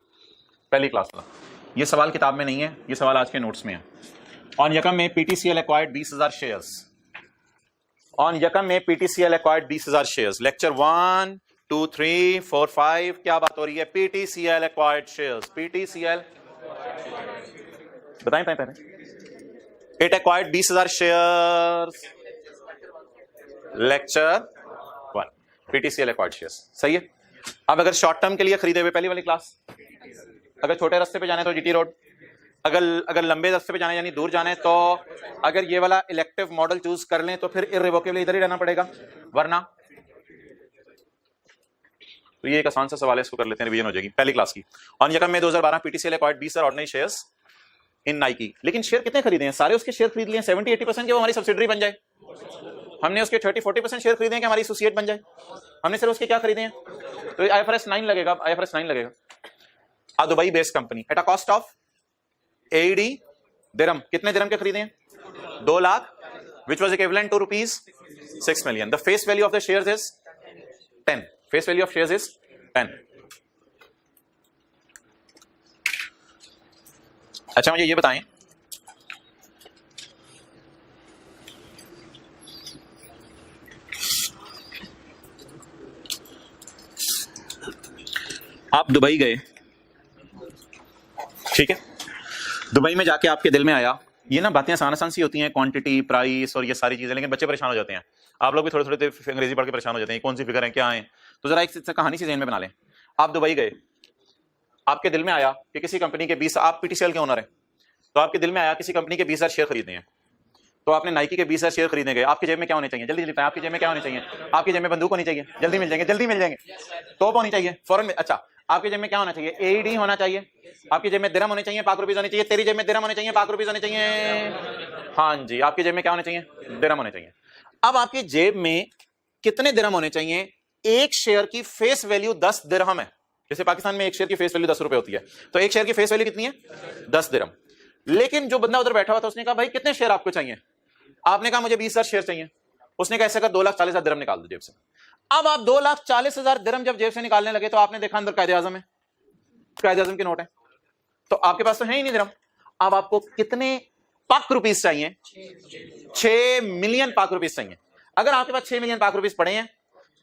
पहली क्लास वाला, ये सवाल किताब में नहीं है, ये सवाल आज के नोट्स में है। ऑन यकम में पीटीसीएल एक्वायर्ड 20,000 शेयर्स। ऑन यकम में पीटीसीएल एक्वायर्ड 20,000 शेयर्स। लेक्चर 1, 2, 3, 4, 5 क्या बात हो रही है? PTCL acquired shares. पीटीसीएल बताएं पहले। It acquired 20,000 shares. Lecture 1, PTCL acquired shares. सही है। अब अगर शॉर्ट टर्म के लिए खरीदे हुए, पहली वाली क्लास, अगर छोटे रास्ते पे जाना है तो जीटी रोड, अगर लंबे रास्ते पे जाना है यानी दूर जाना है, तो अगर ये वाला इलेक्टिव मॉडल चूज कर लें तो फिर इररिवोकेबली इधर ही रहना पड़ेगा, वरना। तो ये एक आसान सा सवाल है, इसको कर लेते हैं, रिवीजन हो जाएगी। पहली क्लास की, ऑन यकम में 2012 PTCL acquired 20,000 ordinary shares in Nike. लेकिन शेयर कितने खरीदे हैं? सारे उसके शेयर खरीद लिए 70-80% के, वो हमारी सब्सिडरी बन जाए। हमने उसके 30-40% शेयर खरीदे हैं कि हमारी एसोसिएट बन जाए। हमने सिर्फ उसके क्या खरीदे हैं? तो IFRS 9 लगेगा, IFRS 9 लगेगा। A Dubai based company at a cost of AED dirham. कितने दिरहम के खरीदे हैं? 2 lakh, which was equivalent to rupees 6 million. The face value of the shares is 10. Face value of shares is 10. अच्छा, मुझे ये बताएं, आप दुबई गए, ठीक है, दुबई में जाके आपके दिल में आया, ये ना बातें आसान सी होती हैं, क्वांटिटी, प्राइस और ये सारी चीजें, लेकिन बच्चे परेशान हो जाते हैं। आप लोग भी थोड़े थोड़े अंग्रेजी पढ़ के परेशान हो जाते हैं, कौन सी फिगर है, क्या है। तो जरा एक कहानी सी ज़हन में बना लें। आप दुबई गए, आपके दिल में आया कि किसी कंपनी के 20, आप पीटीसीएल के ओनर हैं, तो आपके दिल में आया किसी कंपनी के 20,000 शेयर खरीदने हैं, तो आपने नाइकी के 20,000 शेयर खरीदने गए। आपकी जेब में क्या होने चाहिए? जल्दी जल्दी, आपकी जेब में क्या होने चाहिए? आपकी जेब में बंदूक होनी चाहिए, जल्दी मिल जाएंगे, जल्दी मिल जाएंगे। तोप होनी चाहिए फौरन में। अच्छा, आपकी जेब में क्या होना चाहिए? AED होना चाहिए। आपकी जेब में दिरहम होने चाहिए, पाक रुपीज होने चाहिए। तेरी जेब में दिरहम होने चाहिए, पाक रुपीज होने चाहिए। हाँ जी, आपकी जेब में क्या होने चाहिए? दिरहम होने चाहिए। अब आपकी जेब में कितने दिरहम होने चाहिए? एक शेयर की फेस वैल्यू 10 दिरहम है। जैसे पाकिस्तान में एक शेयर की फेस वैल्यू 10 रुपए होती है, तो एक शेयर की फेस वैल्यू कितनी है? 10 दिरहम। लेकिन जो बंदा उधर बैठा हुआ था, उसने कहा भाई कितने शेयर आपको चाहिए? आपने कहा मुझे 20,000 शेयर चाहिए। उसने कहा ऐसा कर 2,40,000 दिरहम निकाल दो जेब से। अब आप 2,40,000 दिरहम जब जेब से निकालने लगे, तो आपने देखा अंदर कायदे-आज़म है, कायदे-आज़म के नोट है, तो आपके पास तो है ही नहीं दिरहम। अब आपको कितने पाक रुपीस चाहिए? 6 मिलियन पाक रुपीस चाहिए। अगर आपके पास 6 मिलियन पाक रुपीस पड़े हैं,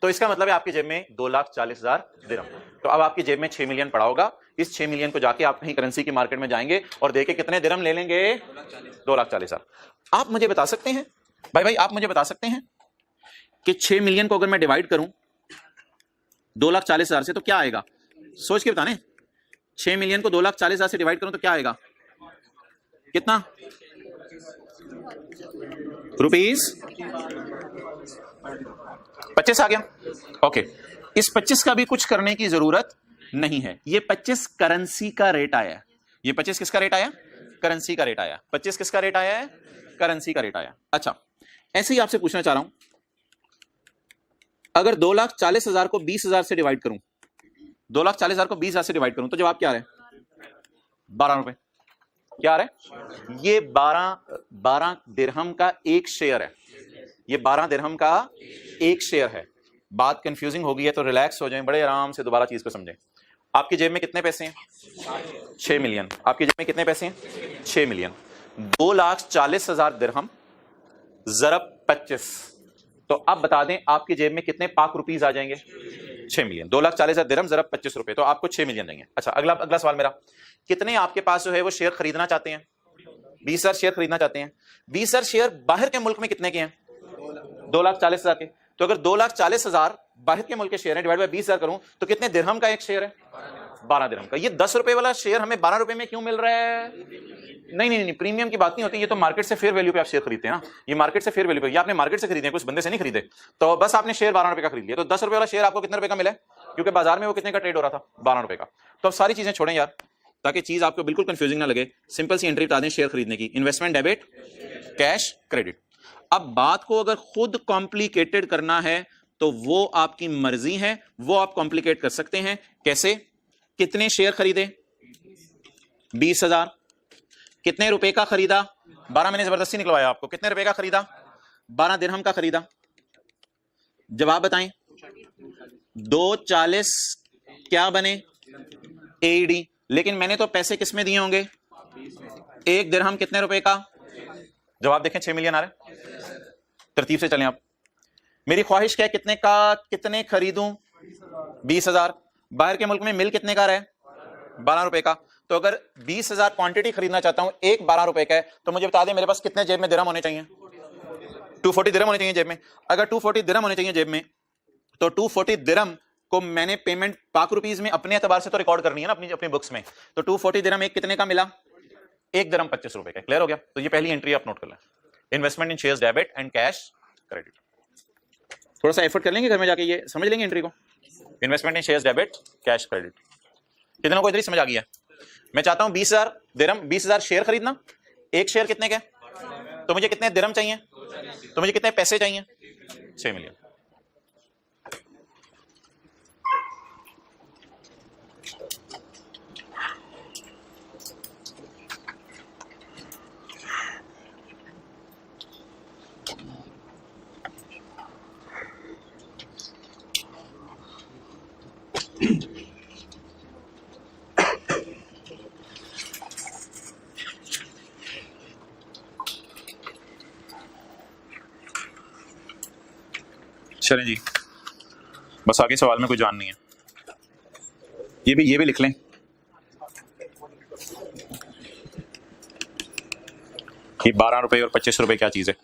तो इसका मतलब है आपकी जेब में 2,40,000 दिरहम। तो अब आपकी जेब में 6 मिलियन पड़ा होगा। इस 6 मिलियन को जाके आप कहीं करेंसी की मार्केट में जाएंगे और देखे कितने दिरहम ले लेंगे? 2,40,000। आप मुझे बता सकते हैं भाई, आप मुझे बता सकते हैं कि 6 मिलियन को अगर मैं डिवाइड करूं 2,40,000 से, तो क्या आएगा? सोच के बताने। 6 मिलियन को 2,40,000 से डिवाइड करूं तो क्या आएगा? कितना? रुपीस 25 आ गया। ओके, इस 25 का भी कुछ करने की जरूरत नहीं है। ये 25 करेंसी का रेट आया है। ये 25 किसका रेट आया? करेंसी का रेट आया। 25 किसका रेट आया है? करेंसी का रेट आया। अच्छा, ऐसे ही आपसे पूछना चाह रहा हूं, अगर 2,40,000 को 20,000 से डिवाइड करूं, 2,40,000 को 20,000 से डिवाइड करूं, तो जवाब क्या आ रहा है? 12 रुपए। क्या आ रहा है? ये 12 दिरहम का एक शेयर है। ये 12 दिरहम का एक शेयर है। बात कंफ्यूजिंग हो गई है तो रिलैक्स हो जाएं, बड़े आराम से दोबारा चीज को समझें। आपकी जेब में कितने पैसे हैं? 6 मिलियन। आपकी जेब में कितने पैसे हैं? 6 मिलियन। 2,40,000 दिरहम ज़रब 25, तो अब बता दें आपकी जेब में कितने पाक रुपीस आ जाएंगे? 6 मिलियन। 2,40,000 दिरहम ज़रब 25 रुपए, तो आपको 6 मिलियन देंगे। अच्छा, अगला सवाल मेरा, कितने आपके पास जो है वो शेयर खरीदना चाहते हैं? 20,000 शेयर खरीदना चाहते हैं। 20,000 शेयर बाहर के मुल्क में कितने के हैं? 2,40,000 के। तो अगर 2,40,000 बाहर के मुल्क के शेयर है, डिवाइड बाय 20,000 करूं तो कितने दिरहम का एक शेयर है? 12 दिरहम का। ये 10 रुपए वाला शेयर हमें 12 रुपए में क्यों मिल रहा है? नहीं, प्रीमियम की बात नहीं होती। ये तो मार्केट से फेयर वैल्यू पे आप शेयर खरीदते हैं ना। ये मार्केट से फेयर वैल्यू पे, ये आपने मार्केट से खरीदे हैं, कुछ बंदे से नहीं खरीदे। तो बस आपने शेयर 12 रुपए का खरीद लिया, तो 10 रुपए वाला शेयर आपको कितने रुपए का मिला? क्योंकि बाजार में वो कितने का ट्रेड हो रहा था? 12 रुपए का। तो अब सारी चीजें छोड़ें यार, ताकि चीज आपको बिल्कुल कंफ्यूजिंग ना लगे। सिंपल सी एंट्री बता दें शेयर खरीदने की, इन्वेस्टमेंट डेबिट, कैश क्रेडिट। अब बात को अगर खुद कॉम्प्लिकेटेड करना है तो वो आपकी मर्जी है, वो आप कॉम्प्लिकेट कर सकते हैं। कैसे? कितने शेयर खरीदे? 20,000। कितने रुपए का खरीदा? 12 मैंने जबरदस्ती निकलवाया आपको। कितने रुपए का खरीदा? 12 दिरहम का खरीदा। जवाब बताएं। 240 क्या बने? एडी। लेकिन मैंने तो पैसे किस में दिए होंगे? 1 दिरहम कितने रुपए का? जवाब देखें, 6 मिलियन आ रहे। तरतीब से चलें आप। मेरी ख्वाहिश क्या है? कितने का कितने खरीदूं? 20,000। बाहर के मुल्क में मिल कितने का रहा है? 12 रुपए का। तो अगर 20,000 क्वांटिटी खरीदना चाहता हूं, एक 12 रुपए का है, तो मुझे बता दें मेरे पास कितने जेब में दिरहम होने चाहिए? 240 दिरहम होने चाहिए जेब में। अगर 240 दिरहम होने चाहिए जेब में, तो 240 दिरहम को मैंने पेमेंट पाक रुपीज में अपने एतबार से तो रिकॉर्ड करनी है ना, अपनी बुक्स में। तो 240 दिरहम एक कितने का मिला? 1 दिरहम 25 रुपए का। क्लियर हो गया? तो ये पहली एंट्री आप नोट कर लें, investment in shares debit and cash credit. थोड़ा सा एफर्ट कर लेंगे घर में जाके, ये समझ लेंगे एंट्री को। Investment in shares debit, cash credit. कितनों को इधर ही समझ आ गया? मैं चाहता हूं 20,000 दिरहम, 20,000 शेयर खरीदना। एक शेयर कितने के? तो मुझे कितने दिरहम चाहिए? तो मुझे कितने पैसे चाहिए? 6 मिलियन। चलें जी, बस आगे सवाल में कोई जान नहीं है। ये भी लिख लें। ये 12 रुपए और 25 रुपए क्या चीज है?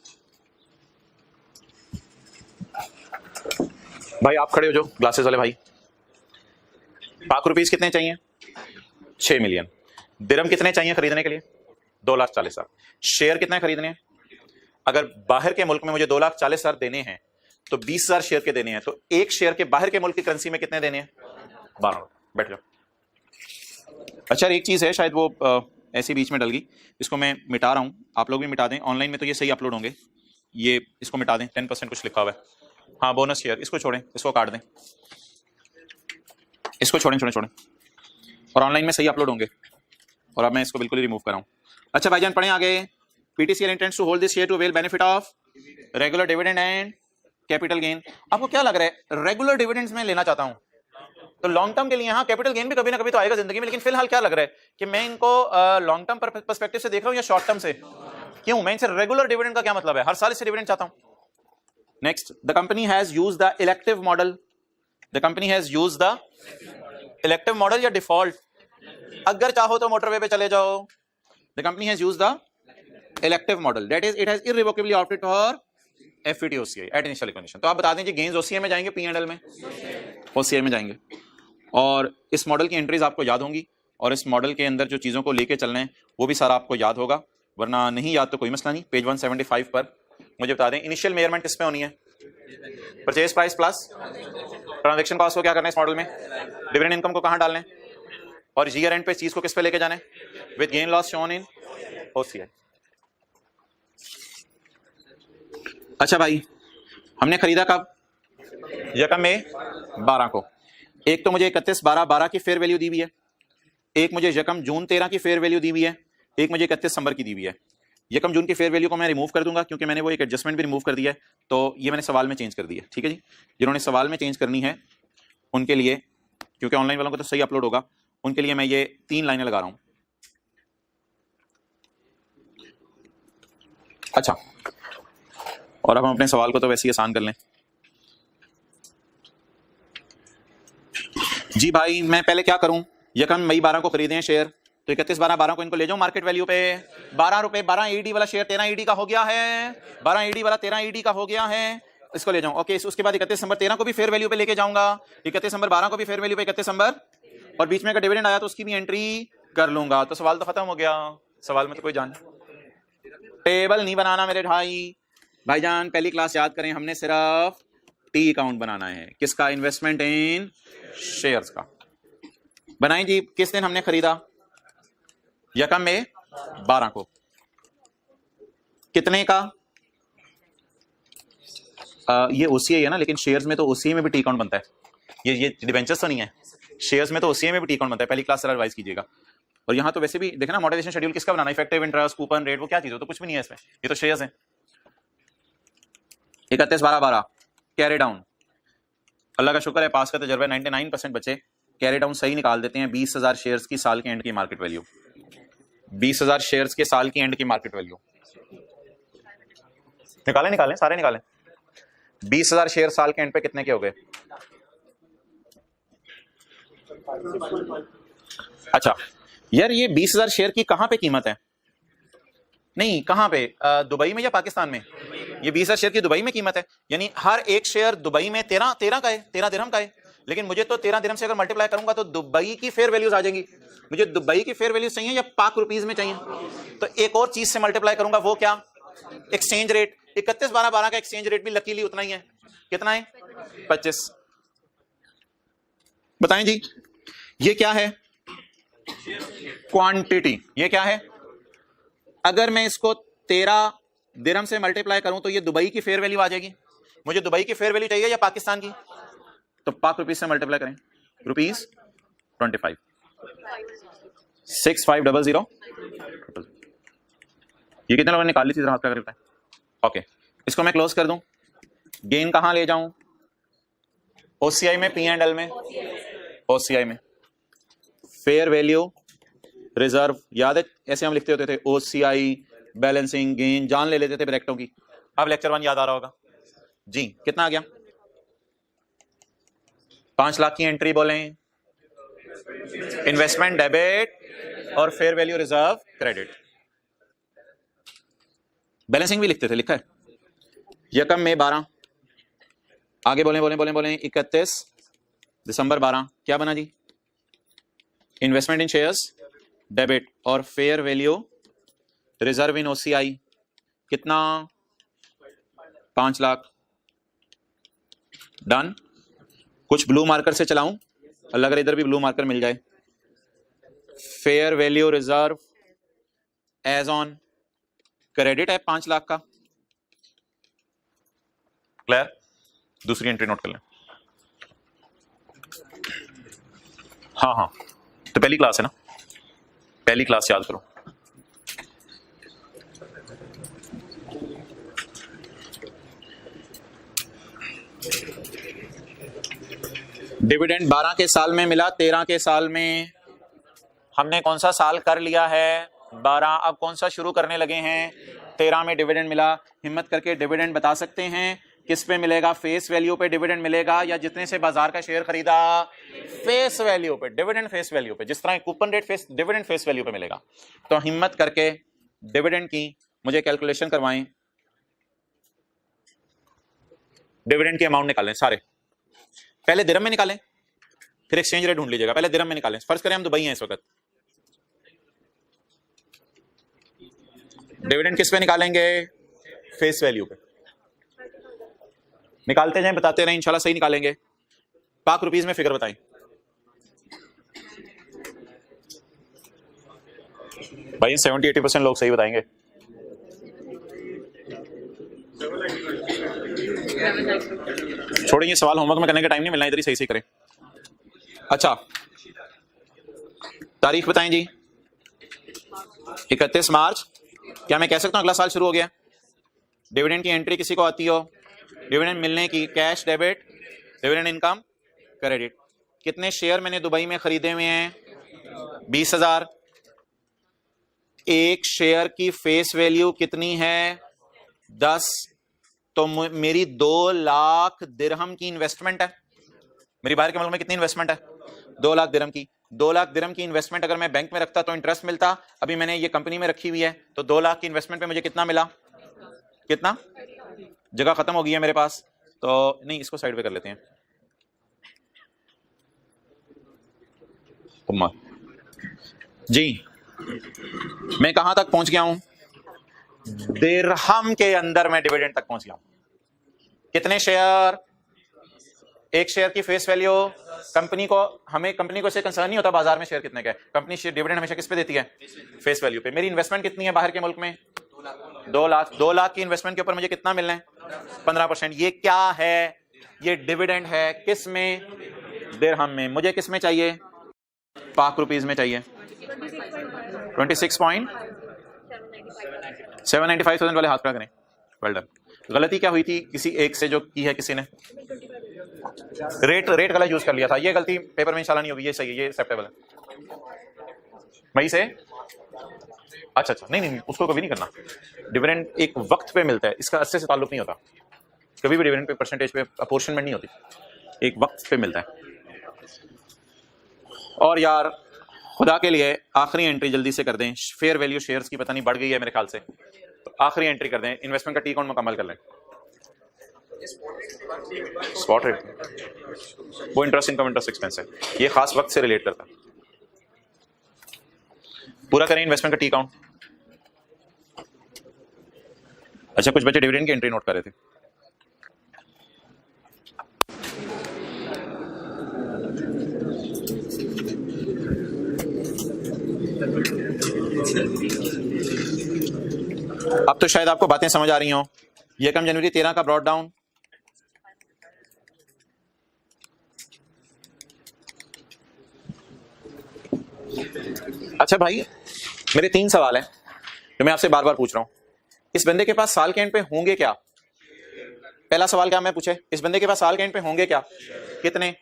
भाई आप खड़े हो जो ग्लासेस वाले भाई। पाक रुपीज कितने चाहिए? 6 मिलियन। दिरहम कितने चाहिए खरीदने के लिए? 2,40,000। शेयर कितने खरीदने हैं? अगर बाहर के मुल्क में मुझे 2,40,000 देने हैं तो 20,000 शेयर के देने हैं, तो एक शेयर के बाहर के मुल्क की करेंसी में कितने देने हैं? 12। बैठ जाओ। अच्छा, एक चीज है, शायद वो ऐसी बीच में डल गई, इसको मैं मिटा रहा हूं, आप लोग भी मिटा दें। ऑनलाइन में तो ये सही अपलोड होंगे, ये इसको मिटा दें। 10% कुछ लिखा हुआ है। हाँ, बोनस शेयर, इसको छोड़ें, इसको काट दें, इसको छोड़ें। और ऑनलाइन में सही अपलोड होंगे, और अब मैं इसको बिल्कुल ही रिमूव कर रहा हूं। अच्छा भाईजान, पढ़ें आगे। PTCL intends to hold this share to avail benefit of regular dividend and capital gain. आपको क्या लग रहा है? रेगुलर डिविडेंड्स में लेना चाहता हूं तो लॉन्ग टर्म के लिए, हाँ कैपिटल गेन भी कभी ना कभी तो आएगा जिंदगी में, लेकिन फिलहाल क्या लग रहा है कि मैं इनको लॉन्ग टर्म पर्सपेक्टिव से देख रहा हूं या शॉर्ट टर्म से? क्यों? मैं इनसे रेगुलर डिविडेंड का क्या मतलब है? हर साल इससे डिविडेंड चाहता हूं। Next, the company has used the elective model. The company has used the elective model या डिफॉल्ट? अगर चाहो तो मोटरवे पे चले जाओ। The company has used the elective model, that is it has irrevocably opted for FET OCI at initial condition. तो आप बता दें गेन्स ओसीआई में जाएंगे, पी&एल में ओसीआई में जाएंगे। और इस मॉडल की एंट्रीज आपको याद होंगी, और इस मॉडल के अंदर जो चीजों को लेके चलना है वो भी सारा आपको याद होगा, वरना नहीं याद तो कोई मसला नहीं। पेज 175 पर मुझे बता दें इनिशियल मेजरमेंट किस पे होनी है? Purchase price plus transaction cost को क्या करना है इस मॉडल में? डिविडेंड इनकम को कहां डालना है? और ईयर एंड पे चीज को किस पे लेके जाना है? With gain loss shown in OCI. अच्छा भाई, हमने खरीदा कब? यकम में 12 को। एक तो मुझे 31/12/12 की फेयर वैल्यू दी हुई है, एक मुझे यकम जून 13 की फेयर वैल्यू दी हुई है, एक मुझे 31 दिसंबर की दी हुई है। यकम जून की फेयर वैल्यू को मैं रिमूव कर दूंगा क्योंकि मैंने वो एक एडजस्टमेंट भी रिमूव कर दिया है, तो ये मैंने सवाल में चेंज कर दी है। ठीक है जी, जिन्होंने सवाल में चेंज करनी है उनके लिए, क्योंकि ऑनलाइन वालों को तो सही अपलोड होगा, उनके लिए मैं ये 3 लाइनें लगा रहा हूं। अच्छा, और अब हम अपने सवाल को तो वैसे ही आसान कर लें। जी भाई, मैं पहले क्या करूं? यकम मई 12 को खरीदे हैं शेयर, तो 31 12 12 को इनको ले जाओ मार्केट वैल्यू पे, 12 रुपए, 12 ईडी वाला शेयर 13 ईडी का हो गया है, 12 ईडी वाला 13 ईडी का हो गया है, इसको ले जाऊं। ओके, उसके बाद 31 दिसंबर 13 को भी फेयर वैल्यू पे लेके जाऊंगा, 31 दिसंबर 12 को भी फेयर वैल्यू पे 31 दिसंबर, और बीच में अगर डिविडेंड आया तो उसकी भी एंट्री कर लूंगा। तो सवाल तो खत्म हो गया, सवाल में तो कोई जान टेबल नहीं बनाना मेरे भाईजान। पहली क्लास याद करें, हमने सिर्फ टी अकाउंट बनाना है, किसका? इन्वेस्टमेंट इन शेयर्स का। बनाएं जी। किस दिन हमने खरीदा? यकम में 12 को। कितने का? ये ओसीआई है ना, लेकिन शेयर्स में तो ओसीआई में भी टी अकाउंट बनता है, ये डिबेंचर्स तो नहीं है, शेयर्स में तो ओसीआई में भी टी अकाउंट बनता है। पहली क्लास से रिवाइज कीजिएगा। और यहाँ तो वैसे भी देखना, अमोर्टाइजेशन शेड्यूल किसका बनाना? इफेक्टिव इंटरेस्ट, कूपन रेट, वो क्या चीज हो? तो कुछ भी नहीं है इसमें, ये तो शेयर्स है। 31 12 12 कैरी डाउन, अल्लाह का शुक्र है पास का तजर्बा 99% बचे। कैरी डाउन सही निकाल देते हैं। 20,000 शेयर्स की साल के एंड की मार्केट वैल्यू, 20,000 शेयर्स के साल की एंड की मार्केट वैल्यू निकालें सारे निकालें। 20,000 शेयर साल के एंड पे कितने के हो गए? अच्छा यार, ये 20,000 शेयर की कहां पे कीमत है? नहीं, कहां पे? दुबई में या पाकिस्तान में? ये 20,000 शेयर की दुबई में कीमत है, यानी हर एक शेयर दुबई में 13 का है, 13 दिरहम का है। लेकिन मुझे तो 13 दिरहम से अगर मल्टीप्लाई करूंगा तो दुबई की फेयर वैल्यूज आ जाएंगी। मुझे दुबई की फेयर वैल्यूज चाहिए या पाक रुपीज में चाहिए? तो एक और चीज से मल्टीप्लाई करूंगा, वो क्या? Exchange rate. 31 12 12 का एक्सचेंज रेट भी लकीली उतना ही है। कितना है? 25। बताएं जी, ये क्या है? क्वांटिटी। ये क्या है? अगर मैं इसको 13 दिरहम से मल्टीप्लाई करूं तो ये दुबई की फेयर वैल्यू आ जाएगी। मुझे दुबई की फेयर वैल्यू चाहिए या पाकिस्तान की? तो पाक रुपीज से मल्टीप्लाई करें, रुपीज 25, 6500। ये कितने लोगों ने निकाल ली थी? हाथ का करता है। ओके, इसको मैं क्लोज कर दूं। गेन कहां ले जाऊं? ओसीआई में, P&L में? ओसीआई में। फेयर वैल्यू रिजर्व, याद है ऐसे हम लिखते होते थे, ओसीआई, बैलेंसिंग, गेन, जान ले लेते थे ब्रैकेटों की। अब लेक्चर 1 याद आ रहा होगा जी। कितना आ गया? 5 लाख की एंट्री बोलें, इन्वेस्टमेंट डेबिट और fair value reserve credit. Balancing भी लिखते थे, लिखा है। यकम में 12, आगे बोलें 31 दिसंबर 12 क्या बना जी? इन्वेस्टमेंट इन शेयर्स डेबिट और fair value reserve in OCI. कितना? 5 लाख। डन। कुछ ब्लू मार्कर से चलाऊं, अल्लाह अगर इधर भी ब्लू मार्कर मिल जाए। Fair value reserve as on credit है 5 लाख का। क्लियर? दूसरी एंट्री नोट कर लें। हाँ, तो पहली क्लास है ना, पहली क्लास याद करो। डिविडेंड 12 के साल में मिला, 13 के साल में। हमने कौन सा साल कर लिया है? 12। अब कौन सा शुरू करने लगे हैं? 13 में डिविडेंड मिला। हिम्मत करके डिविडेंड बता सकते हैं किस पे मिलेगा? फेस वैल्यू पे डिविडेंड मिलेगा या जितने से बाजार का शेयर खरीदा? फेस वैल्यू पे डिविडेंड, फेस वैल्यू पे, जिस तरह coupon rate face dividend face value पे मिलेगा। तो हिम्मत करके डिविडेंड की मुझे कैलकुलेशन करवाएं। डिविडेंड की अमाउंट निकालें सारे। पहले दिरहम में निकालें, फिर एक्सचेंज रेट ढूंढ लीजिएगा। पहले दिरहम में निकालें। फर्ज करें हम दुबई हैं इस वक्त। डिविडेंड किस पे निकालेंगे? फेस वैल्यू पे। निकालते जाएं, बताते रहें, इंशाल्लाह सही निकालेंगे। पाक रुपीज में फिगर बताएं भाई। 70-80% लोग सही बताएंगे। छोड़िए, सवाल होमवर्क में करने का टाइम नहीं मिलना, इधर ही सही सही करें। अच्छा, तारीख बताएं जी। 31 मार्च। क्या मैं कह सकता हूं अगला साल शुरू हो गया? डिविडेंड की एंट्री किसी को आती हो? डिविडेंड मिलने की, cash debit, dividend income credit. कितने शेयर मैंने दुबई में खरीदे हुए हैं? 20,000। एक शेयर की फेस वैल्यू कितनी है? 10। तो मेरी 2 लाख दिरहम की इन्वेस्टमेंट है। मेरी बाहर के मुल्क में कितनी इन्वेस्टमेंट है? 2 लाख दिरहम की। 2 लाख दिरहम की इन्वेस्टमेंट अगर मैं बैंक में रखता तो इंटरेस्ट मिलता, अभी मैंने ये कंपनी में रखी हुई है तो 2 लाख की इन्वेस्टमेंट पे मुझे कितना मिला, कितना, जगह खत्म हो गई है मेरे पास, तो नहीं इसको साइड पे कर लेते हैं। जी मैं कहां तक पहुंच गया हूं, दिरहम के अंदर मैं डिविडेंड तक पहुंच गया हूं। कितने शेयर, एक शेयर की फेस वैल्यू, कंपनी को, हमें कंपनी को इससे कंसर्न नहीं होता बाजार में शेयर कितने का है, कंपनी शेयर डिविडेंड हमेशा किस पे देती है, फेस वैल्यू पे। मेरी इन्वेस्टमेंट कितनी है बाहर के मुल्क में, 2 लाख। 2 लाख की इन्वेस्टमेंट के ऊपर मुझे कितना मिलना है, 15%। ये क्या है, ये डिविडेंड है, किस में, दिरहम में। मुझे किस में चाहिए, पाक रुपीज में चाहिए। 26.795,000 वाले हाथ खड़ा करें। Well done. गलती क्या हुई थी किसी एक से जो की है किसी ने, रेट गलत यूज कर लिया था। ये गलती पेपर में इंशाल्लाह नहीं होगी, ये सही है, ये एक्सेप्टेबल है। वही से अच्छा नहीं उसको कभी नहीं करना। डिविडेंड एक वक्त पे मिलता है, इसका अरसे से ताल्लुक नहीं होता। कभी भी डिविडेंड पे परसेंटेज पे अपोर्शनमेंट नहीं होती, एक वक्त पे मिलता है। और यार खुदा के लिए आखिरी एंट्री जल्दी से कर दें, फेयर वैल्यू शेयर्स की पता नहीं बढ़ गई है मेरे ख्याल से, तो आखिरी एंट्री कर दें, इन्वेस्टमेंट का टी अकाउंट मुकम्मल कर लें। स्पॉट रेट वो इंटरेस्ट इनकम इंटरेस्ट एक्सपेंस है, ये खास वक्त से रिलेट करता है। पूरा करें इन्वेस्टमेंट का टी अकाउंट। अच्छा कुछ बच्चे डिविडेंड की एंट्री नोट कर रहे थे। अब तो शायद आपको बातें समझ आ रही हों। 1 जनवरी 13 का ब्रॉड डाउन, अच्छा भाई मेरे 3 सवाल हैं जो मैं आपसे बार बार पूछ रहा हूं। इस बंदे के पास साल के एंड पे होंगे क्या, पहला सवाल क्या मैं पूछे, इस बंदे के पास साल के एंड पे होंगे क्या, कितने,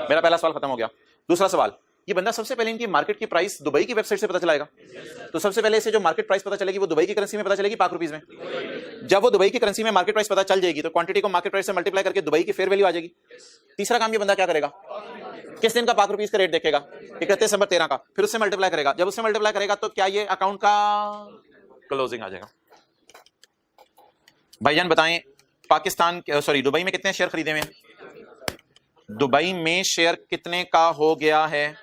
मेरा पहला सवाल खत्म हो गया। दूसरा सवाल, ये बंदा सबसे पहले इनकी मार्केट की प्राइस दुबई की वेबसाइट से पता चलाएगा, तो सबसे पहले इसे जो मार्केट प्राइस पता चलेगी वो दुबई की करेंसी में पता चलेगी, पाक रुपीज में। जब वो दुबई की करेंसी में मार्केट प्राइस पता चल जाएगी तो क्वांटिटी को मार्केट प्राइस से मल्टीप्लाई करके दुबई की फेयर वैल्यू आ जाएगी। तीसरा काम ये बंदा क्या करेगा, किस दिन का पाक रुपीज का रेट देखेगा, 31 दिसंबर 13 का, फिर उससे मल्टीप्लाई करेगा। जब उससे मल्टीप्लाई करेगा तो क्या ये अकाउंट का क्लोजिंग आ जाएगा। भाईजान बताएं पाकिस्तान सॉरी दुबई में कितने शेयर खरीदे हुए हैं, दुबई में शेयर कितने का हो गया है,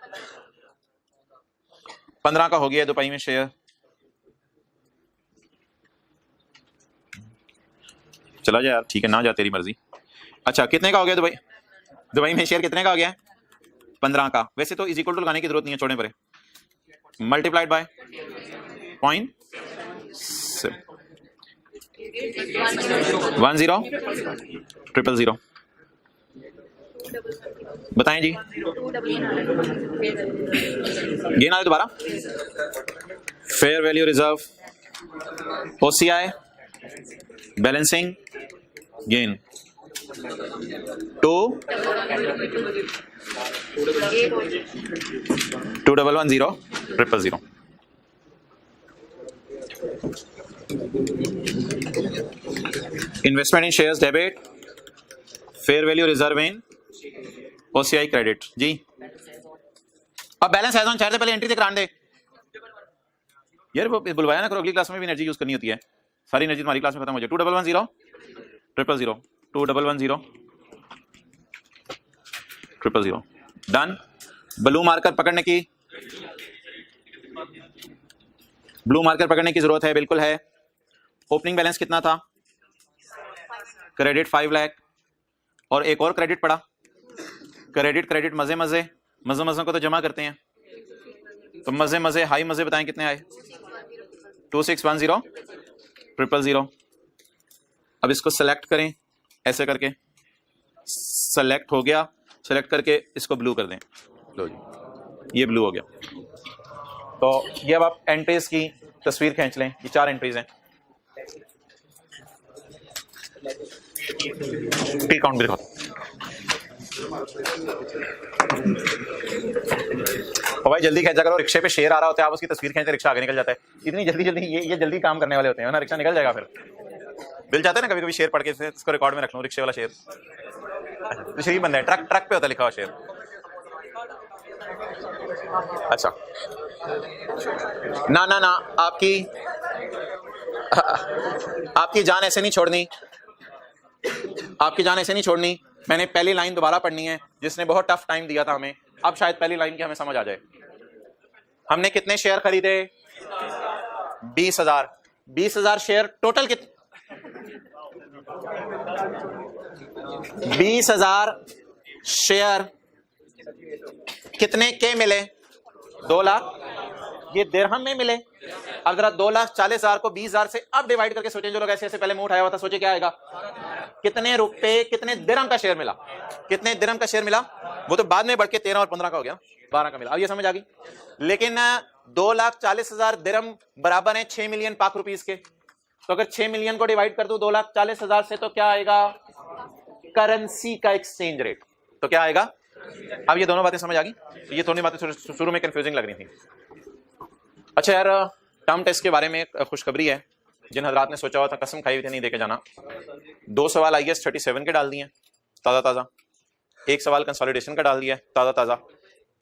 15 का हो गया दुबई में शेयर। चला जा यार, ठीक है ना जा तेरी मर्जी। अच्छा कितने का हो गया दुबई में शेयर कितने का हो गया, 15 का। वैसे तो इज इक्वल टू लगाने की जरूरत नहीं है, छोड़ने पड़े, मल्टीप्लाइड बाय 0.10 000 बताएं जी, गेन आए दोबारा, fair value reserve, OCI, balancing, gain 2111000 investment in shares debit, fair value reserve in OCI credit जी। अब बैलेंस एज ऑन चार्ज पहले एंट्री करा दे यार, वो बुलवाया ना करो, अगली क्लास में भी एनर्जी यूज करनी होती है, सारी एनर्जी हमारी क्लास में खत्म हो जाए। 2110 000 डन। ब्लू मार्कर पकड़ने की, ब्लू मार्कर पकड़ने की जरूरत है, बिल्कुल है। ओपनिंग बैलेंस कितना था, क्रेडिट 5 लाख, और एक और क्रेडिट पड़ा, क्रेडिट मजे को तो जमा करते हैं, तो मजे हाई मजे बताएं कितने आए, 2610 अब इसको सेलेक्ट करें ऐसे करके, सेलेक्ट हो गया, सेलेक्ट करके इसको ब्लू कर दें, लो जी ये ब्लू हो गया। तो ये अब आप एंट्रीज की तस्वीर खींच लें, ये 4 एंट्रीज हैं। टी काउंट भी दिखाओ, भाई जल्दी खींचा करो, रिक्शे पे शेर आ रहा होता है, आप उसकी तस्वीर खींचते रिक्शा आगे निकल जाता है। इतनी जल्दी ये जल्दी काम करने वाले होते हैं ना, रिक्शा निकल जाएगा फिर। दिल चाहता है ना कभी कभी शेर पढ़ के इसको रिकॉर्ड में रख लूं, रिक्शे वाला शेर तो शरीफ बंदा है, ट्रक पे होता लिखा हुआ शेर। अच्छा, ना ना ना, आपकी जान ऐसे नहीं छोड़नी, आपकी जान ऐसे नहीं छोड़नी। मैंने पहली लाइन दोबारा पढ़नी है, जिसने बहुत टफ टाइम दिया था हमें, अब शायद पहली लाइन की हमें समझ आ जाए। हमने कितने शेयर खरीदे? 20,000। 20,000 शेयर टोटल 20,000 शेयर कितने के मिले? 2 लाख। ये दिरहम में मिले। अब जरा 2,40,000 को 20,000 से अब डिवाइड करके सोचें, जो लोग ऐसे ऐसे पहले मुंह उठाया हुआ था, सोचे क्या आएगा? कितने रुपए, कितने दिरहम का शेयर मिला? कितने दिरहम का शेयर मिला? वो तो बाद में बढ़ के 13 और 15 का हो गया, 12 का मिला। अब ये समझ आ गई। लेकिन 2,40,000 दिरहम बराबर है 6 मिलियन पाक रुपीस के। तो अगर 6 मिलियन को डिवाइड कर दूं 2,40,000 से, तो क्या आएगा? करेंसी का एक्सचेंज रेट। तो क्या आएगा? अब ये दोनों बातें समझ आ गई। ये दोनों बातें शुरू में कंफ्यूजिंग लग रही थी। अच्छा यार, टर्म टेस्ट के बारे में खुशखबरी है। जिन हजरात ने सोचा हुआ था कसम खाई हुई थी नहीं देके जाना, 2 सवाल IAS 37 के डाल दिए ताज़ा ताज़ा, 1 सवाल कंसोलिडेशन का डाल दिया ताज़ा ताज़ा,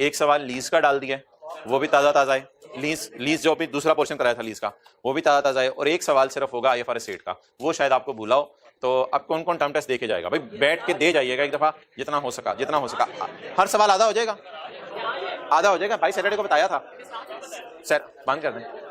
1 सवाल लीज का डाल दिया, वो भी ताज़ा ताज़ा है। लीज जो भी दूसरा पोर्शन कराया था लीज का, वो भी ताज़ा ताज़ा है। और 1 सवाल सिर्फ होगा IFRS 8 का, वो शायद आपको भूला हो। तो अब कौन कौन टर्म टेस्ट देके जाएगा? भाई बैठ के दे जाइएगा एक दफ़ा, जितना हो सका, जितना हो सका। हर सवाल आधा हो जाएगा, आधा हो जाएगा। भाई सैटरडे को बताया था। सर बंद कर दें।